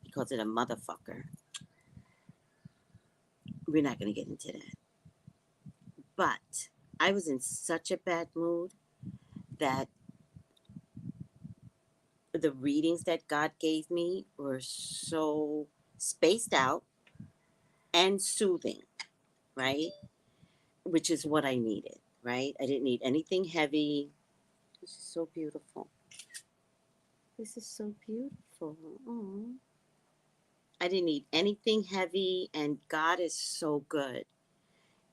Because of the motherfucker. We're not going to get into that. But I was in such a bad mood that the readings that God gave me were so spaced out and soothing, right? Which is what I needed, right? I didn't need anything heavy. This is so beautiful. This is so beautiful. Oh. I didn't need anything heavy, and God is so good.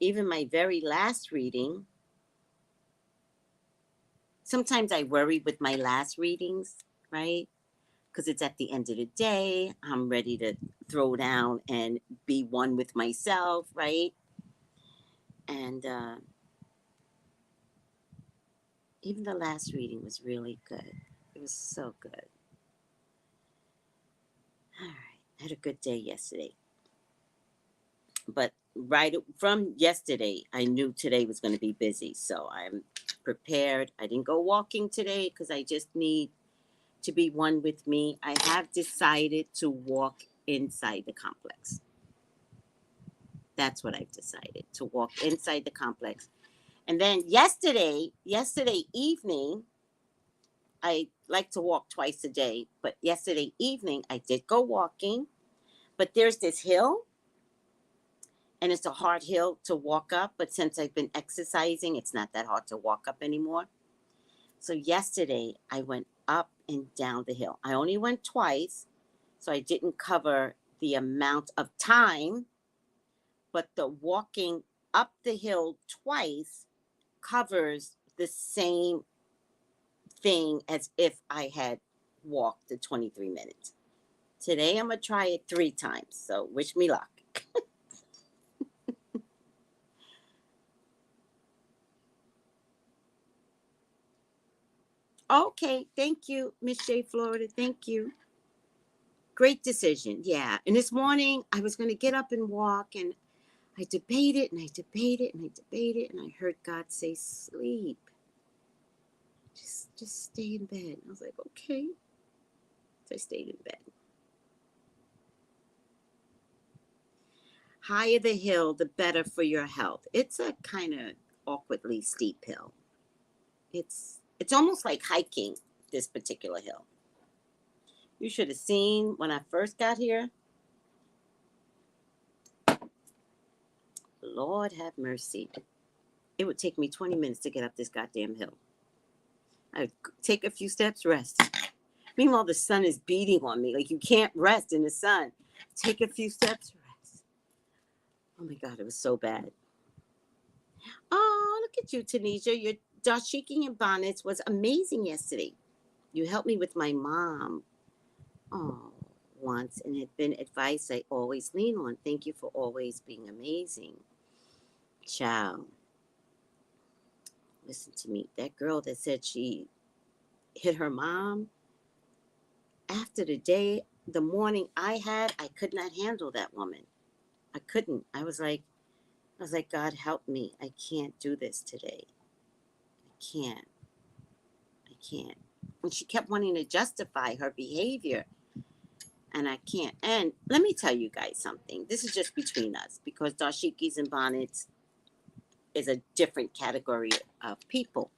Even my very last reading, sometimes I worry with my last readings, right? Because it's at the end of the day. I'm ready to throw down and be one with myself, right? And even the last reading was really good. It was so good. All right. I had a good day yesterday. But right from yesterday, I knew today was going to be busy. So I'm prepared. I didn't go walking today because I just need to be one with me. I have decided to walk inside the complex. That's what I've decided, to walk inside the complex. And then yesterday evening, I like to walk twice a day, but yesterday evening I did go walking. But there's this hill, and it's a hard hill to walk up. But since I've been exercising, it's not that hard to walk up anymore. So yesterday I went up and down the hill. I only went twice, so I didn't cover the amount of time, but the walking up the hill twice covers the same thing as if I had walked the 23 minutes. Today I'm going to try it 3 times, so wish me luck. Okay, thank you, Miss J. Florida. Thank you. Great decision. Yeah. And this morning I was going to get up and walk, and I debated and I debated and I debated, and I heard God say, sleep. Just stay in bed. I was like, okay. So I stayed in bed. Higher the hill, the better for your health. It's a kind of awkwardly steep hill. It's almost like hiking this particular hill. You should have seen when I first got here. Lord have mercy. It would take me 20 minutes to get up this goddamn hill. I would take a few steps, rest. Meanwhile, the sun is beating on me. Like, you can't rest in the sun. Take a few steps, rest. Oh my God, it was so bad. Oh, look at you, Tanisha. Your dashiki and bonnets was amazing yesterday. You helped me with my mom. Oh, once, and had been advice I always lean on. Thank you for always being amazing. Ciao. Listen to me. That girl that said she hit her mom, after the morning I had, I could not handle that woman. I couldn't. I was like, God, help me. I can't do this today. I can't. And she kept wanting to justify her behavior, and I can't. And let me tell you guys something. This is just between us, because dashikis and bonnets is a different category of people.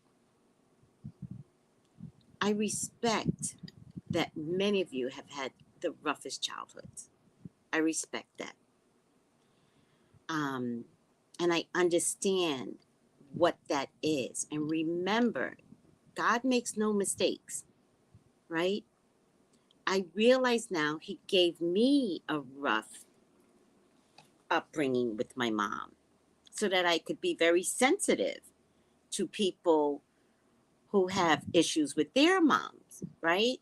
I respect that many of you have had the roughest childhoods. I respect that. And I understand what that is. And remember, God makes no mistakes, right? I realize now He gave me a rough upbringing with my mom so that I could be very sensitive to people who have issues with their moms, right?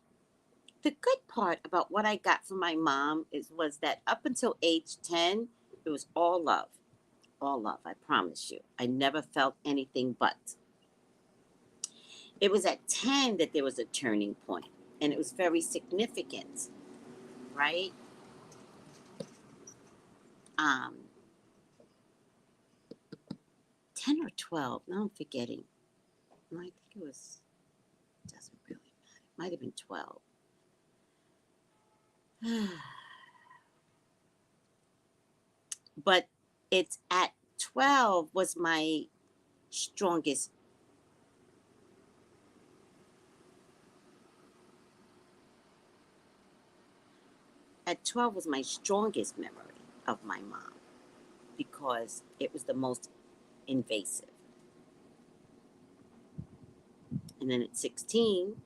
The good part about what I got from my mom was that up until age 10, it was all love. All love, I promise you. I never felt anything but. It was at 10 that there was a turning point, and it was very significant, right? Um, 10 or 12, now I'm forgetting. No, I think it was, doesn't really matter. It might have been 12. But it's at 12 was my strongest. At 12 was my strongest memory of my mom, because it was the most invasive. And then at 16,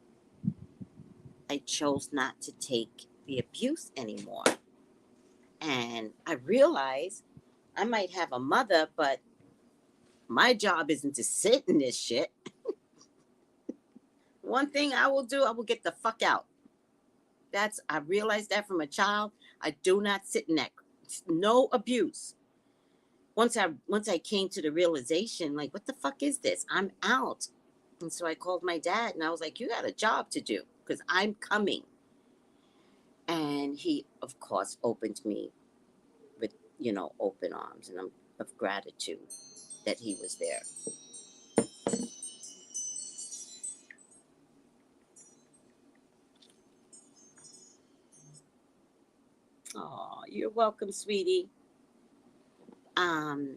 I chose not to take the abuse anymore. And I realized I might have a mother, but my job isn't to sit in this shit. One thing I will do, I will get the fuck out. I realized that from a child. I do not sit in that. No abuse. Once I came to the realization, like, what the fuck is this? I'm out. And so I called my dad, and I was like, you got a job to do, because I'm coming. And he, of course, opened me with, open arms. And I'm of gratitude that he was there. Oh, you're welcome, sweetie. Um,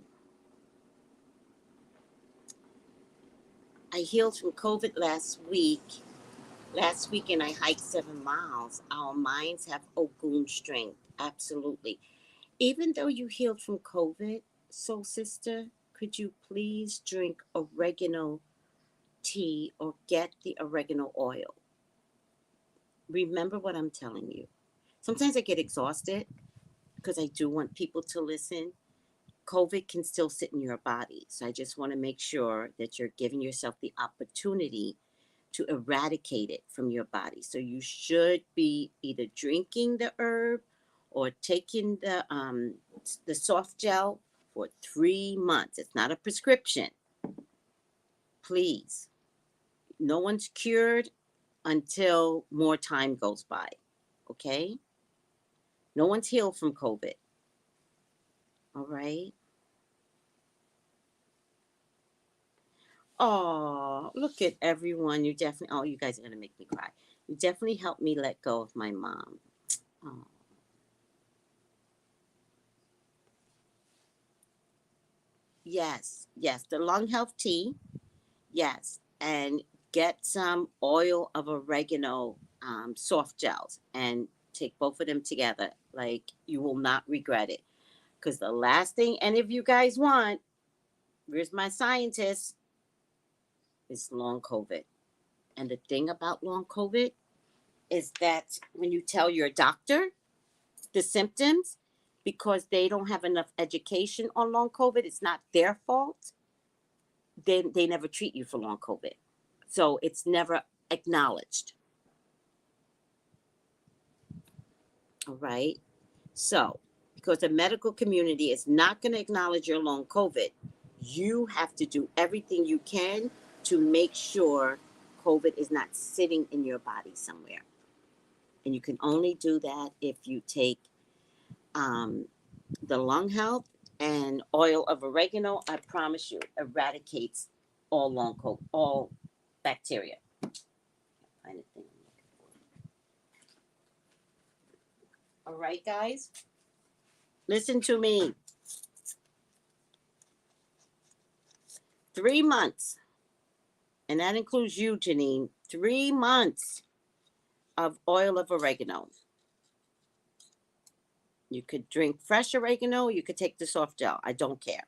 I healed from COVID last week. Last weekend, I hiked 7 miles. Our minds have Ogun strength. Absolutely. Even though you healed from COVID, soul sister, could you please drink oregano tea or get the oregano oil? Remember what I'm telling you. Sometimes I get exhausted because I do want people to listen. COVID can still sit in your body. So I just want to make sure that you're giving yourself the opportunity to eradicate it from your body. So you should be either drinking the herb or taking the soft gel for 3 months. It's not a prescription. Please. No one's cured until more time goes by. Okay? No one's healed from COVID. All right? Oh, look at everyone. You definitely, oh, you guys are going to make me cry. You definitely helped me let go of my mom. Oh. Yes, yes, the lung health tea. Yes, and get some oil of oregano soft gels and take both of them together. Like, you will not regret it. Because the last thing any of you guys want, where's my scientist, is long COVID. And the thing about long COVID is that when you tell your doctor the symptoms, because they don't have enough education on long COVID, it's not their fault. They never treat you for long COVID. So it's never acknowledged. All right. So, because the medical community is not going to acknowledge your long COVID, you have to do everything you can to make sure COVID is not sitting in your body somewhere. And you can only do that if you take um, the lung health and oil of oregano. I promise you, eradicates all long COVID, all bacteria. Find a thing I'm looking for. All right, guys, listen to me. 3 months, and that includes you, Janine. 3 months of oil of oregano. You could drink fresh oregano. You could take the soft gel. I don't care.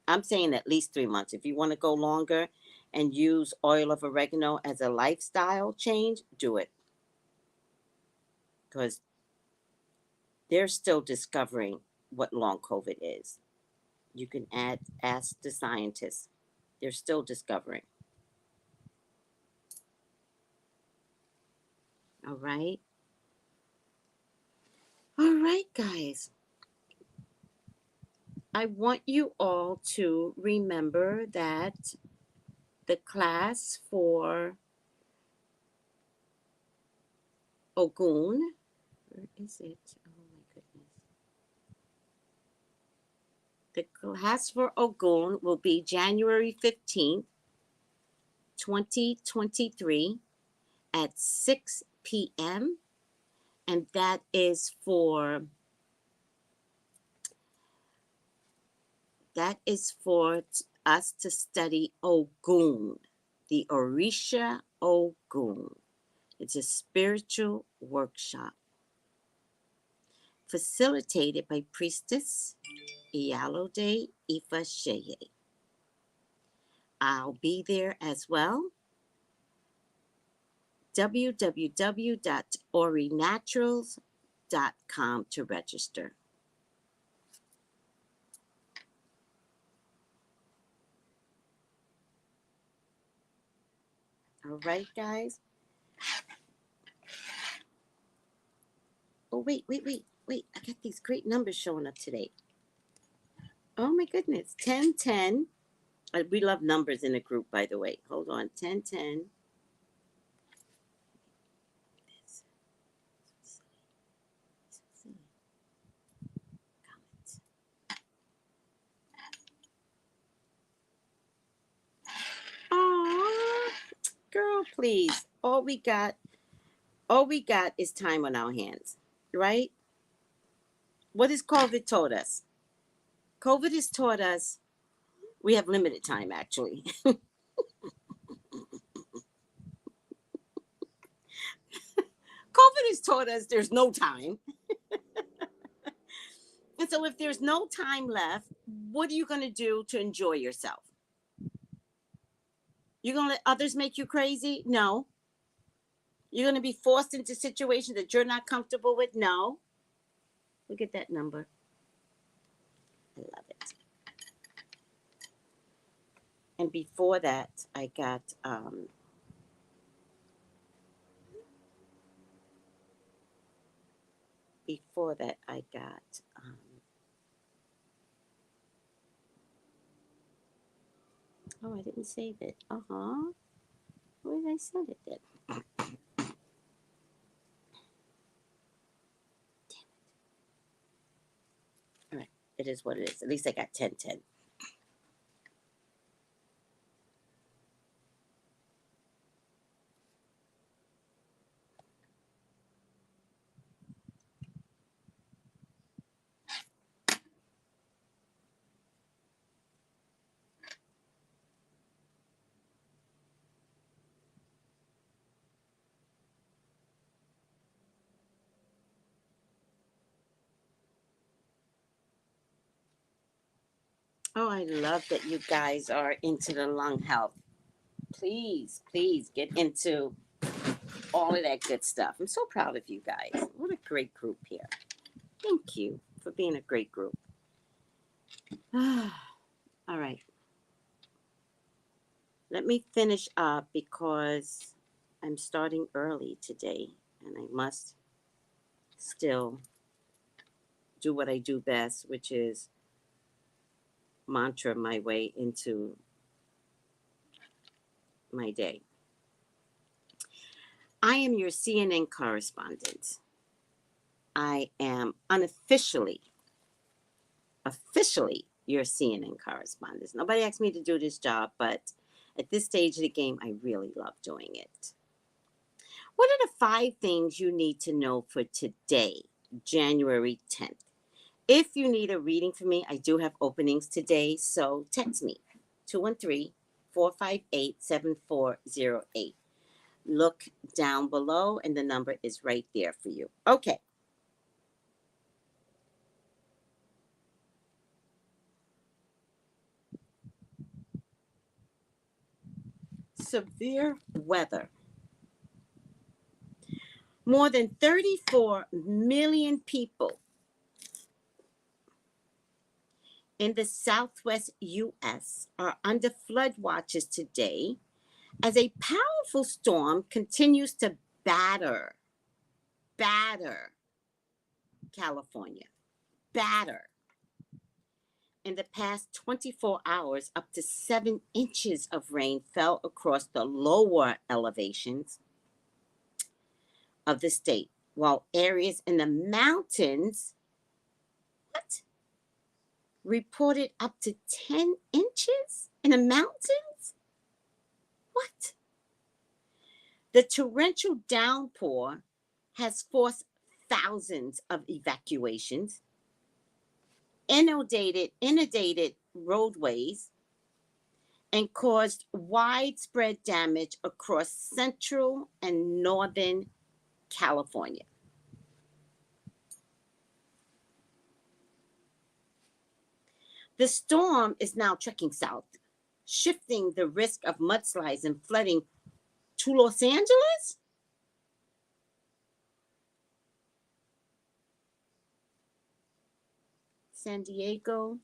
I'm saying at least 3 months. If you want to go longer and use oil of oregano as a lifestyle change, do it. Because they're still discovering what long COVID is. You can ask the scientists. They're still discovering. All right. All right, guys. I want you all to remember that the class for Ogun, where is it? Oh my goodness. The class for Ogun will be January 15th, 2023 at 6 p.m. And that is for us to study Ogun, the Orisha Ogun. It's a spiritual workshop facilitated by Priestess Iyalode Ifasheye. I'll be there as well. www.orinaturals.com to register. All right, guys. Oh, wait. I got these great numbers showing up today. Oh, my goodness. 1010. We love numbers in a group, by the way. Hold on. 1010. Please. All we got is time on our hands, right? What has COVID taught us? COVID has taught us we have limited time, actually. COVID has taught us there's no time. And so if there's no time left, what are you going to do to enjoy yourself? You're going to let others make you crazy? No. You're going to be forced into situations that you're not comfortable with? No. Look at that number. I love it. And before that, I got oh, I didn't save it. Where did I send it then? All right, it is what it is. At least I got 1010. Oh, I love that you guys are into the lung health. Please, please get into all of that good stuff. I'm so proud of you guys. What a great group here. Thank you for being a great group. All right. Let me finish up because I'm starting early today and I must still do what I do best, which is mantra my way into my day. I am your CNN correspondent. I am officially your CNN correspondent. Nobody asked me to do this job, but at this stage of the game, I really love doing it. What are the 5 things you need to know for today, January 10th? If you need a reading from me, I do have openings today, so text me, 213-458-7408. Look down below, and the number is right there for you. Okay. Severe weather. More than 34 million people in the southwest U.S. are under flood watches today as a powerful storm continues to batter California. In the past 24 hours, up to 7 inches of rain fell across the lower elevations of the state, while areas in the mountains reported up to 10 inches in the mountains? What? The torrential downpour has forced thousands of evacuations, inundated roadways, and caused widespread damage across central and northern California. The storm is now trekking south, shifting the risk of mudslides and flooding to Los Angeles? San Diego,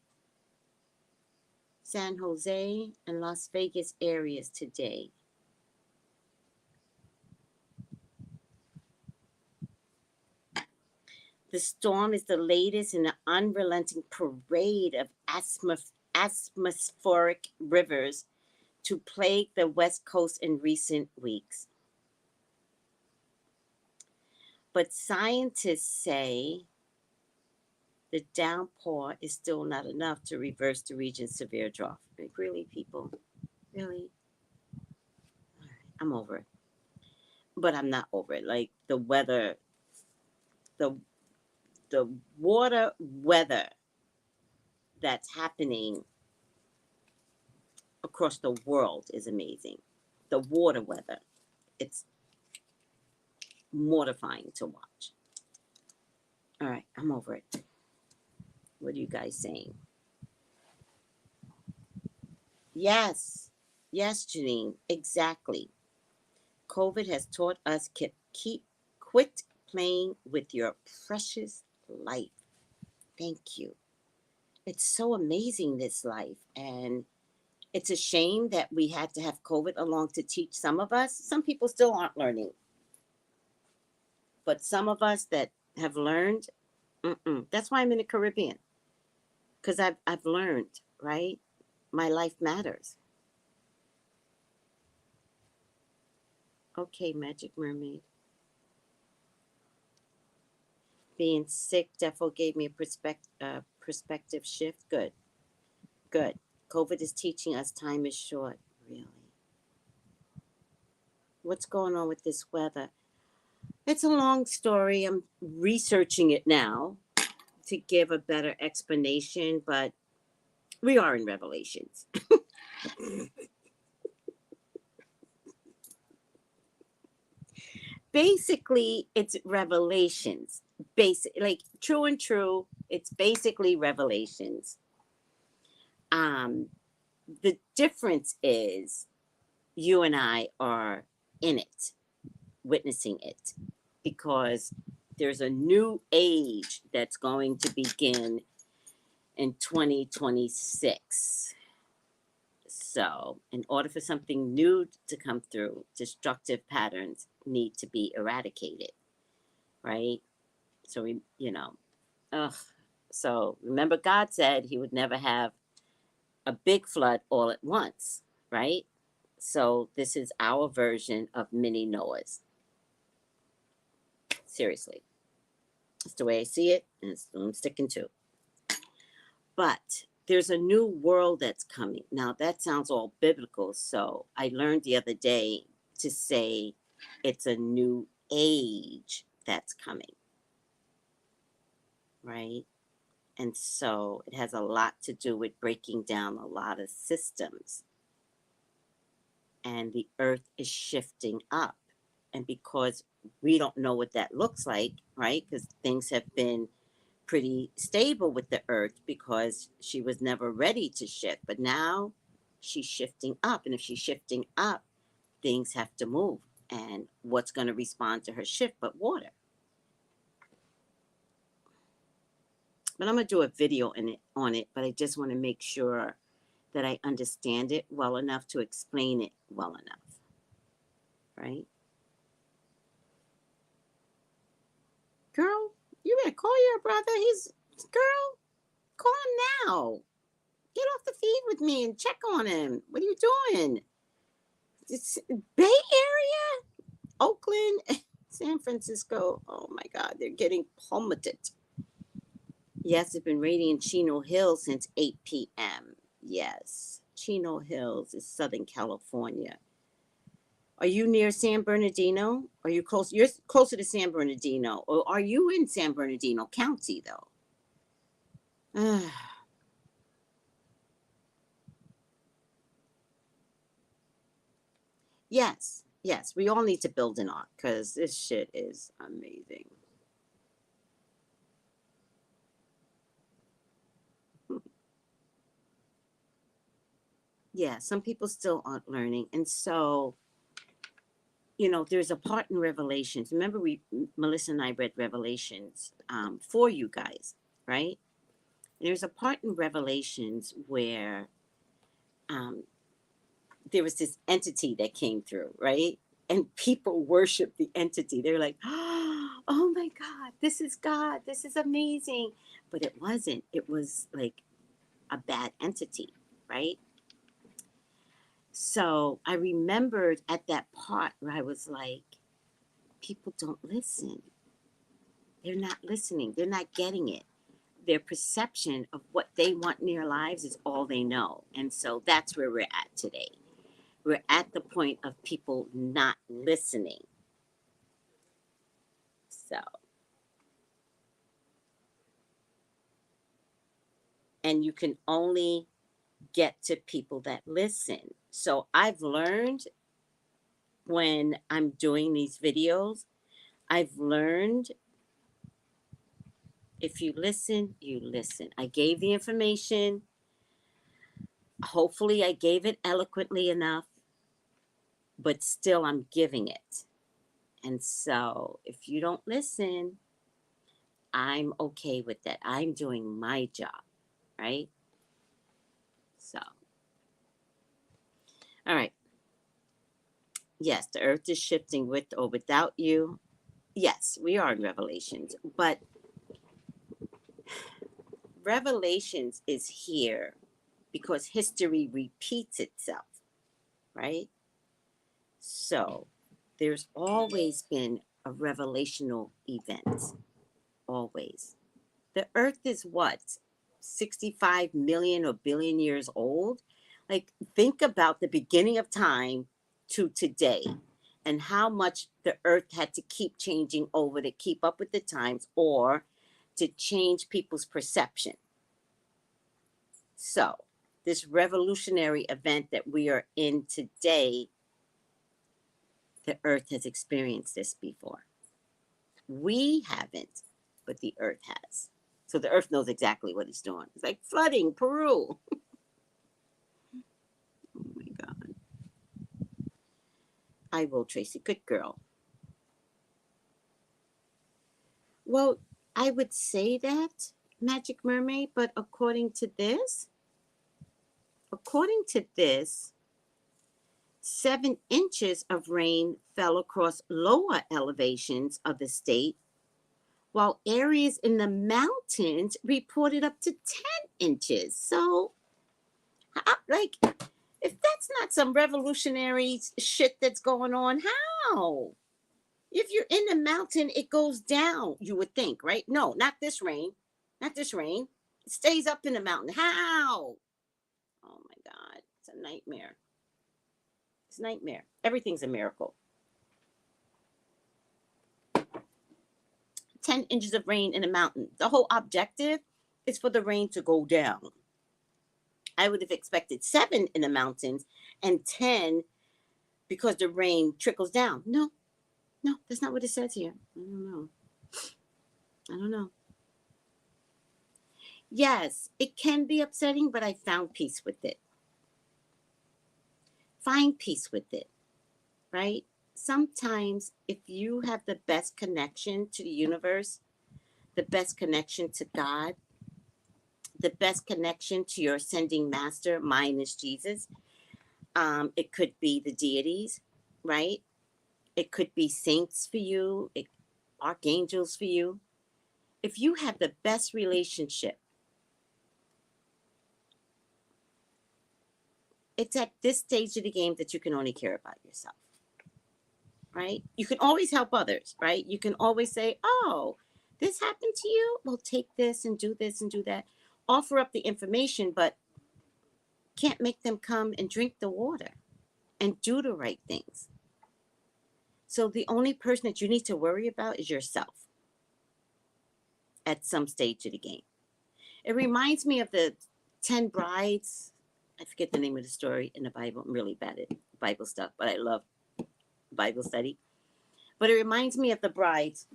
San Jose, and Las Vegas areas today. The storm is the latest in an unrelenting parade of atmospheric rivers to plague the West Coast in recent weeks. But scientists say the downpour is still not enough to reverse the region's severe drought. Like, really, people? Really? All right, I'm over it. but I'm not over it. Like the weather, the the water weather that's happening across the world is amazing. The water weather, it's mortifying to watch. All right, I'm over it. What are you guys saying? Yes, yes, Janine, exactly. COVID has taught us quit playing with your precious life. Thank you. It's so amazing, this life. And it's a shame that we had to have COVID along to teach some of us. Some people still aren't learning. But some of us that have learned, that's why I'm in the Caribbean. Because I've learned, right? My life matters. Okay, Magic Mermaid. Being sick definitely gave me a perspective shift. Good, good. COVID is teaching us time is short. Really? What's going on with this weather? It's a long story. I'm researching it now to give a better explanation, but we are in Revelations. Basically, it's Revelations. Basic, like true and true. It's basically Revelations. Um, the difference is you and I are in it, witnessing it, because there's a new age that's going to begin in 2026. So, in order for something new to come through, destructive patterns need to be eradicated, right? So, ugh. So, remember, God said He would never have a big flood all at once, right? So, this is our version of mini Noahs. Seriously. It's the way I see it, and it's what I'm sticking to. But there's a new world that's coming. Now, that sounds all biblical. So I learned the other day to say it's a new age that's coming, right? And so it has a lot to do with breaking down a lot of systems. And the earth is shifting up. And because we don't know what that looks like, right? Because things have been pretty stable with the earth because she was never ready to shift. But now she's shifting up. And if she's shifting up, things have to move. And what's going to respond to her shift but water? But I'm going to do a video on it, but I just want to make sure that I understand it well enough to explain it well enough. Right? Girl, you better call your brother. Girl, call him now. Get off the feed with me and check on him. What are you doing? It's Bay Area, Oakland, San Francisco. Oh my God, they're getting plummeted. Yes, it's been raining in Chino Hills since 8 p.m. Yes, Chino Hills is Southern California. Are you near San Bernardino? Are you close? You're closer to San Bernardino. Or are you in San Bernardino County, though? Yes, yes. We all need to build an ark because this shit is amazing. Yeah, some people still aren't learning. And so, there's a part in Revelations. Remember, Melissa and I read Revelations for you guys, right? There's a part in Revelations where there was this entity that came through, right? And people worship the entity. They're like, oh my God, this is God. This is amazing. But it wasn't. It was like a bad entity, right? So I remembered at that part where I was like, people don't listen. They're not listening. They're not getting it. Their perception of what they want in their lives is all they know. And so that's where we're at today. We're at the point of people not listening. So, and you can only get to people that listen. So I've learned when I'm doing these videos, I've learned if you listen, you listen. I gave the information. Hopefully, I gave it eloquently enough, but still, I'm giving it. And so, if you don't listen, I'm okay with that. I'm doing my job, right? So, all right. Yes, the earth is shifting with or without you. Yes, we are in Revelations, but Revelations is here because history repeats itself, right? So there's always been a revelational event, always. The earth is what, 65 million or billion years old? Like, think about the beginning of time to today and how much the earth had to keep changing over to keep up with the times or to change people's perception. So, this revolutionary event that we are in today, the earth has experienced this before. We haven't, but the earth has. So the earth knows exactly what it's doing. It's like flooding Peru. Oh my God. I will, Tracy. Good girl. Well, I would say that, Magic Mermaid, but according to this, 7 inches of rain fell across lower elevations of the state, while areas in the mountains reported up to 10 inches. So, like, if that's not some revolutionary shit that's going on, how? If you're in the mountain, it goes down, you would think, right? No, not this rain. Not this rain. It stays up in the mountain. How? Oh my God. It's a nightmare. It's a nightmare. Everything's a miracle. 10 inches of rain in a mountain. The whole objective is for the rain to go down. I would have expected 7 in the mountains and 10 because the rain trickles down. No, that's not what it says here. I don't know. Yes, it can be upsetting, but I found peace with it. Find peace with it, right? Sometimes, if you have the best connection to the universe, the best connection to God, the best connection to your ascending master, mine is Jesus. It could be the deities, right? It could be saints for you, archangels for you. If you have the best relationship, it's at this stage of the game that you can only care about yourself, right? You can always help others, right? You can always say, oh, this happened to you? Well, take this and do that. Offer up the information, but can't make them come and drink the water and do the right things. So the only person that you need to worry about is yourself at some stage of the game. It reminds me of the 10 brides. I forget the name of the story in the Bible. I'm really bad at Bible stuff, but I love Bible study. But it reminds me of the brides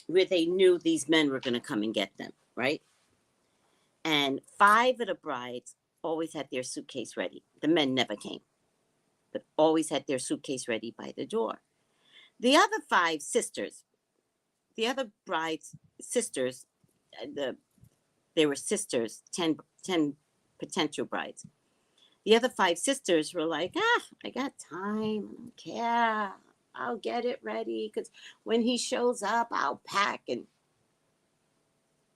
where they knew these men were going to come and get them, right? And 5 of the brides always had their suitcase ready. The men never came, but always had their suitcase ready by the door. The other 5 sisters, the other brides' sisters, they were sisters, 10 potential brides. The other 5 sisters were like, I got time. I don't care. I'll get it ready because when he shows up, I'll pack. And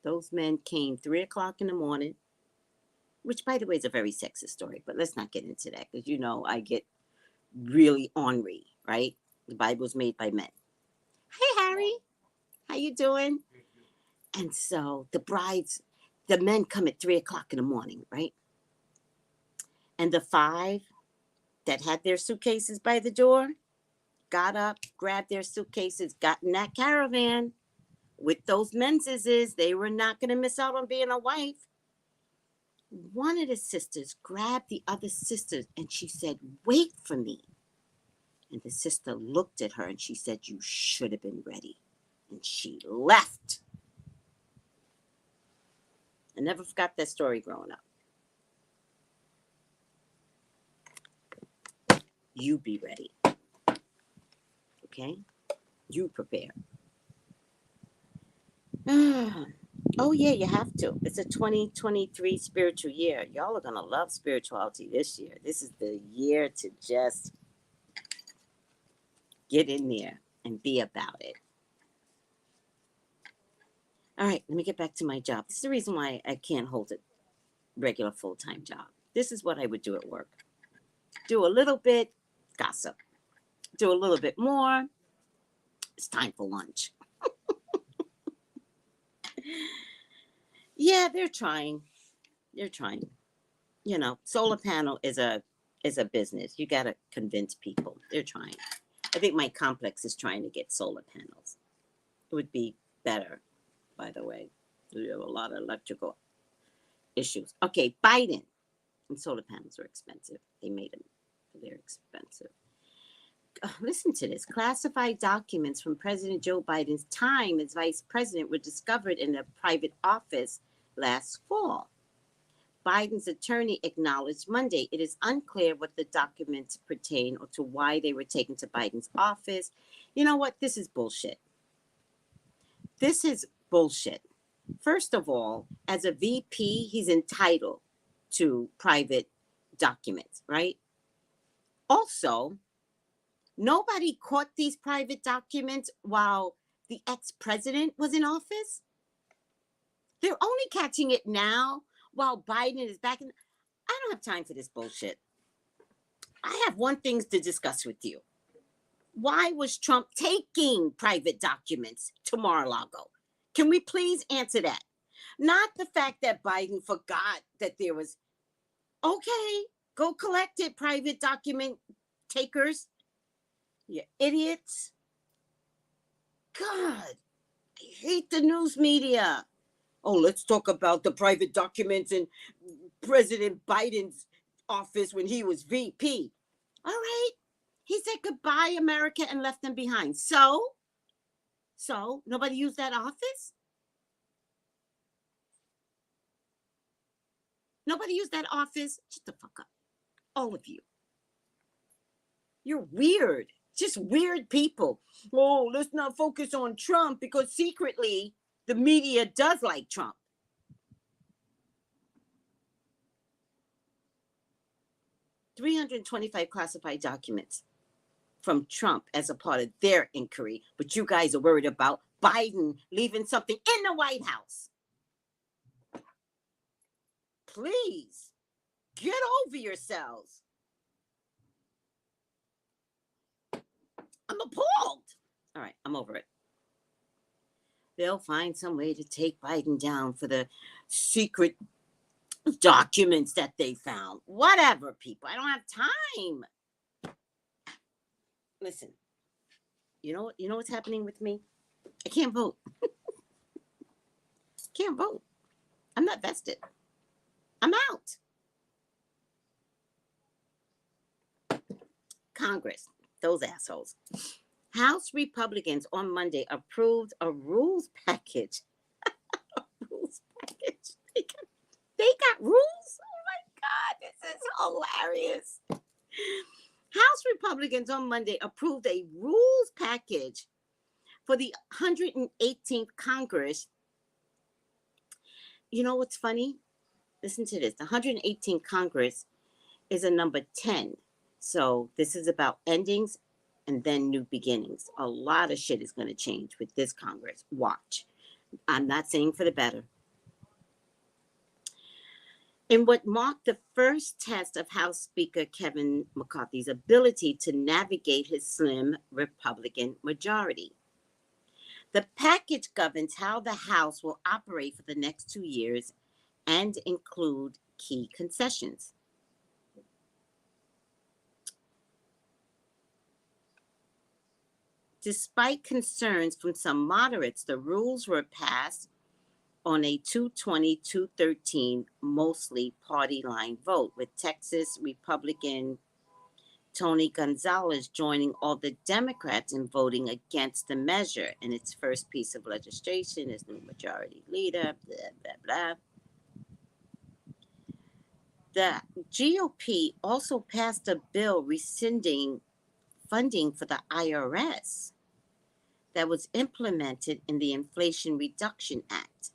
those men came 3 o'clock in the morning, which, by the way, is a very sexist story, but let's not get into that because, I get really ornery, right? The Bible's made by men. Hey, Harry, how you doing? And so the men come at 3 o'clock in the morning, right? And the 5 that had their suitcases by the door, got up, grabbed their suitcases, got in that caravan with those menses. They were not going to miss out on being a wife. One of the sisters grabbed the other sister and she said, "Wait for me." And the sister looked at her and she said, "You should have been ready." And she left. I never forgot that story growing up. You be ready. Okay? You prepare. Oh, yeah, you have to. It's a 2023 spiritual year. Y'all are going to love spirituality this year. This is the year to just get in there and be about it. All right, let me get back to my job. This is the reason why I can't hold a regular full-time job. This is what I would do at work. Do a little bit, gossip. Do a little bit more, it's time for lunch. Yeah, they're trying. They're trying. You know, solar panel is a business. You got to convince people. They're trying. I think my complex is trying to get solar panels. It would be better, by the way. We have a lot of electrical issues. Okay, Biden. And solar panels are expensive. They made them. They're expensive. Listen to this. Classified documents from President Joe Biden's time as vice president were discovered in a private office last fall. Biden's attorney acknowledged Monday it is unclear what the documents pertain or to why they were taken to Biden's office. You know what? This is bullshit. This is bullshit. First of all, as a VP, he's entitled to private documents, right? Also, nobody caught these private documents while the ex-president was in office. They're only catching it now while Biden is back in. I don't have time for this bullshit. I have one thing to discuss with you. Why was Trump taking private documents to Mar-a-Lago? Can we please answer that? Not the fact that Biden forgot that there was, okay, go collect it, private document takers. You idiots. God, I hate the news media. Oh, let's talk about the private documents in President Biden's office when he was VP. All right. He said goodbye, America, and left them behind. So nobody used that office? Nobody used that office? Shut the fuck up. All of you. You're weird. Just weird people. Oh, let's not focus on Trump because secretly the media does like Trump. $325 classified documents from Trump as a part of their inquiry, but you guys are worried about Biden leaving something in the White House. Please, get over yourselves. I'm appalled. All right, I'm over it. They'll find some way to take Biden down for the secret documents that they found. Whatever, people. I don't have time. Listen, you know what's happening with me? I can't vote. Can't vote. I'm not vested. I'm out. Congress, those assholes. House Republicans on Monday approved a rules package. Rules package. They got rules? Oh my God, this is hilarious. House Republicans on Monday approved a rules package for the 118th Congress. You know what's funny? Listen to this. The 118th Congress is a number 10. So this is about endings and then new beginnings. A lot of shit is going to change with this Congress. Watch. I'm not saying for the better. In what marked the first test of House Speaker Kevin McCarthy's ability to navigate his slim Republican majority. The package governs how the House will operate for the next 2 years and include key concessions. Despite concerns from some moderates, the rules were passed on a 220-213 mostly party line vote, with Texas Republican Tony Gonzalez joining all the Democrats in voting against the measure. In its first piece of legislation, as new majority leader, blah, blah, blah. The GOP also passed a bill rescinding funding for the IRS that was implemented in the Inflation Reduction Act,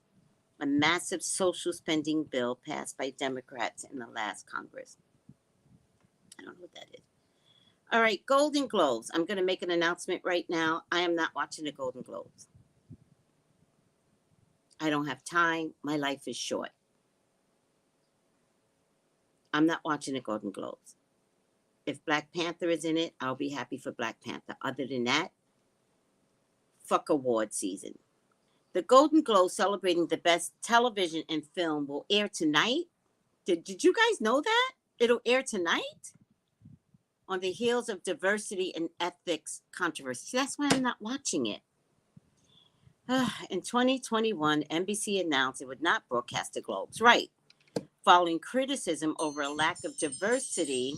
a massive social spending bill passed by Democrats in the last Congress. I don't know what that is. All right, Golden Globes. I'm going to make an announcement right now. I am not watching the Golden Globes. I don't have time. My life is short. I'm not watching the Golden Globes. If Black Panther is in it, I'll be happy for Black Panther. Other than that, fuck award season. The Golden Globes, celebrating the best television and film, will air tonight. Did you guys know that? It'll air tonight on the heels of diversity and ethics controversy. That's why I'm not watching it. In 2021, NBC announced it would not broadcast the Globes. Right. Following criticism over a lack of diversity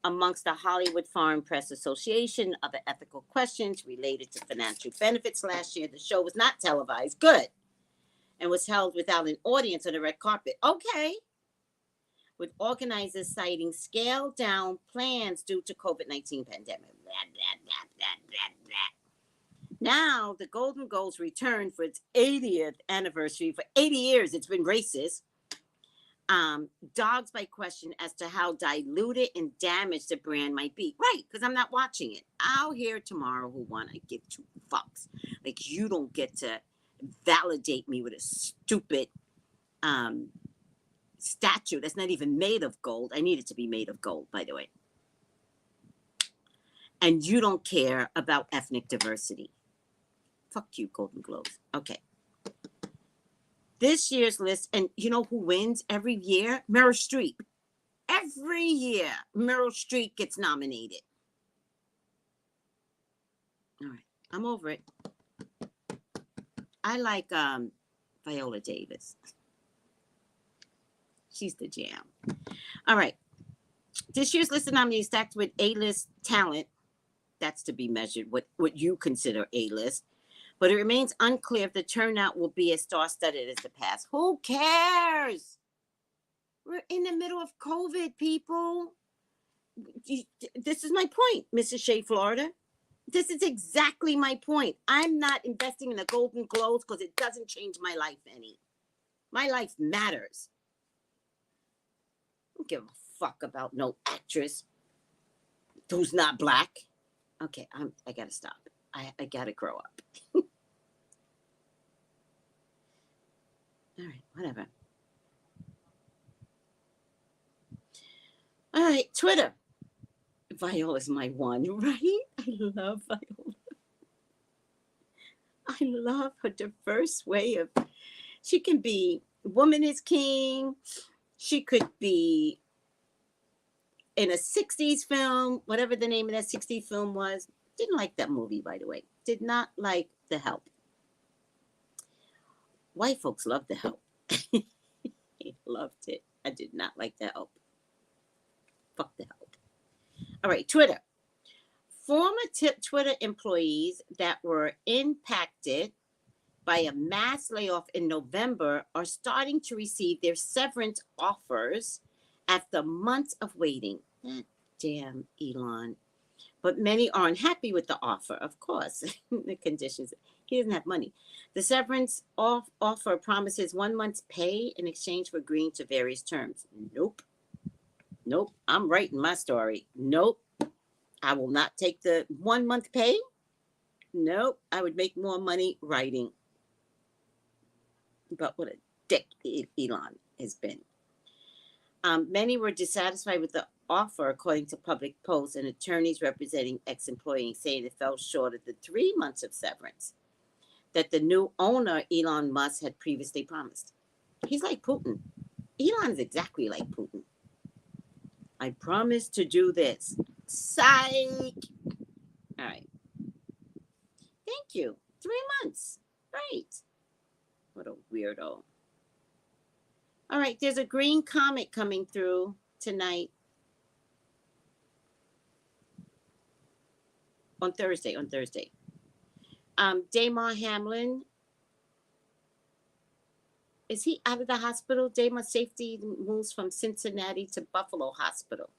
amongst the Hollywood Foreign Press Association, other ethical questions related to financial benefits last year, the show was not televised. Good. And was held without an audience on the red carpet. Okay. With organizers citing scaled down plans due to COVID-19 pandemic. Blah, blah, blah, blah, blah, blah. Now, the Golden Globes return for its 80th anniversary. For 80 years, it's been racist. Dogs by question as to how diluted and damaged the brand might be. Right, because I'm not watching it. I'll hear tomorrow who won. I give two fucks. Like, you don't get to validate me with a stupid statue that's not even made of gold. I need it to be made of gold, by the way. And you don't care about ethnic diversity. Fuck you, Golden Globes. Okay. This year's list, and you know who wins every year? Meryl Streep. Every year, Meryl Streep gets nominated. All right, I'm over it. I like Viola Davis. She's the jam. All right. This year's list of nominees stacked with A-list talent. That's to be measured, what you consider A-list. But it remains unclear if the turnout will be as star-studded as the past. Who cares? We're in the middle of COVID, people. This is my point, Mrs. Shea, Florida. This is exactly my point. I'm not investing in the Golden Globes because it doesn't change my life any. My life matters. I don't give a fuck about no actress who's not black. Okay, I gotta stop. I gotta grow up. All right, whatever. All right, Twitter. Viola's my one, right? I love Viola. I love her diverse way of, she can be woman is king. She could be in a 60s film, whatever the name of that 60s film was. Didn't like that movie, by the way. Did not like The Help. White folks loved The Help. They loved it. I did not like The Help. Fuck The Help. All right, Twitter. Former Twitter employees that were impacted by a mass layoff in November are starting to receive their severance offers after months of waiting. That damn Elon. But many are unhappy with the offer, of course. The conditions. He doesn't have money. The severance offer promises 1 month's pay in exchange for agreeing to various terms. Nope. I'm writing my story. Nope. I will not take the 1 month pay. Nope. I would make more money writing. But what a dick Elon has been. Many were dissatisfied with the offer, according to public posts and attorneys representing ex-employees, saying it fell short of the 3 months of severance that the new owner, Elon Musk, had previously promised. He's like Putin. Elon is exactly like Putin. I promise to do this. Psych. All right. Thank you. 3 months. Great. What a weirdo. All right. There's a green comet coming through tonight. On Thursday. Damon Hamlin. Is he out of the hospital? Damon safety moves from Cincinnati to Buffalo Hospital.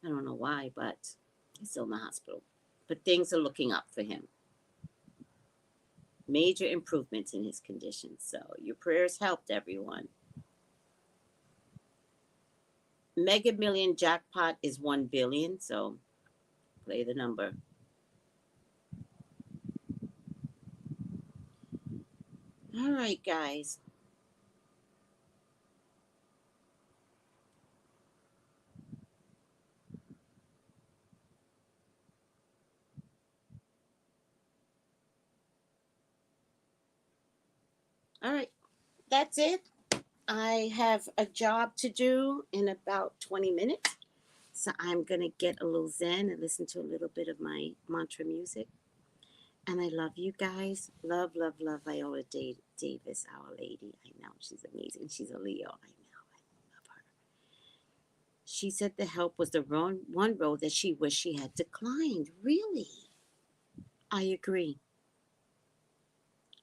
I don't know why, but he's still in the hospital. But things are looking up for him. Major improvements in his condition. So your prayers helped, everyone. Mega Million jackpot is 1 billion. So play the number. All right, guys. All right. That's it. I have a job to do in about 20 minutes. So I'm going to get a little zen and listen to a little bit of my mantra music. And I love you guys. Love, love, love Viola Davis, our lady. I know she's amazing. She's a Leo. I know. I love her. She said the help was the one road that she wished she had declined. Really? I agree.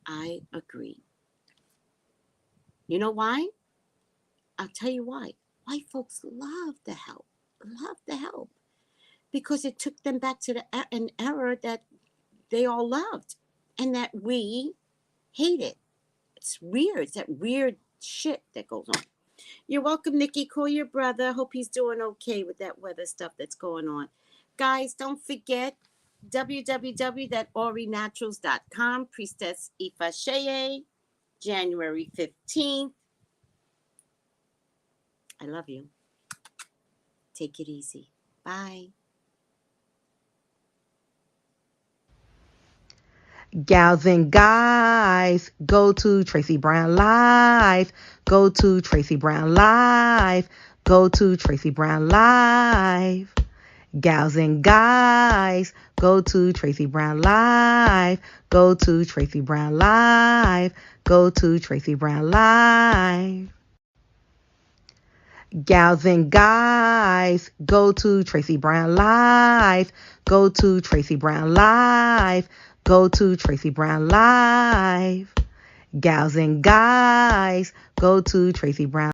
I agree. You know why? I'll tell you why. White folks love the help. Love the help. Because it took them back to an era that they all loved and that we hated. It's weird. It's that weird shit that goes on. You're welcome, Nikki. Call your brother. Hope he's doing okay with that weather stuff that's going on. Guys, don't forget www.orinaturals.com. Priestess Ifa Sheye, January 15th. I love you. Take it easy. Bye. Gals and guys, go to Tracey Brown Live. Go to Tracey Brown Live. Go to Tracey Brown Live. Gals and guys, go to Tracey Brown Live. Go to Tracey Brown Live. Go to Tracey Brown Live. Gals and guys, go to Tracey Brown Live. Go to Tracey Brown Live. Go to Tracey Brown Live. Gals and guys, go to Tracey Brown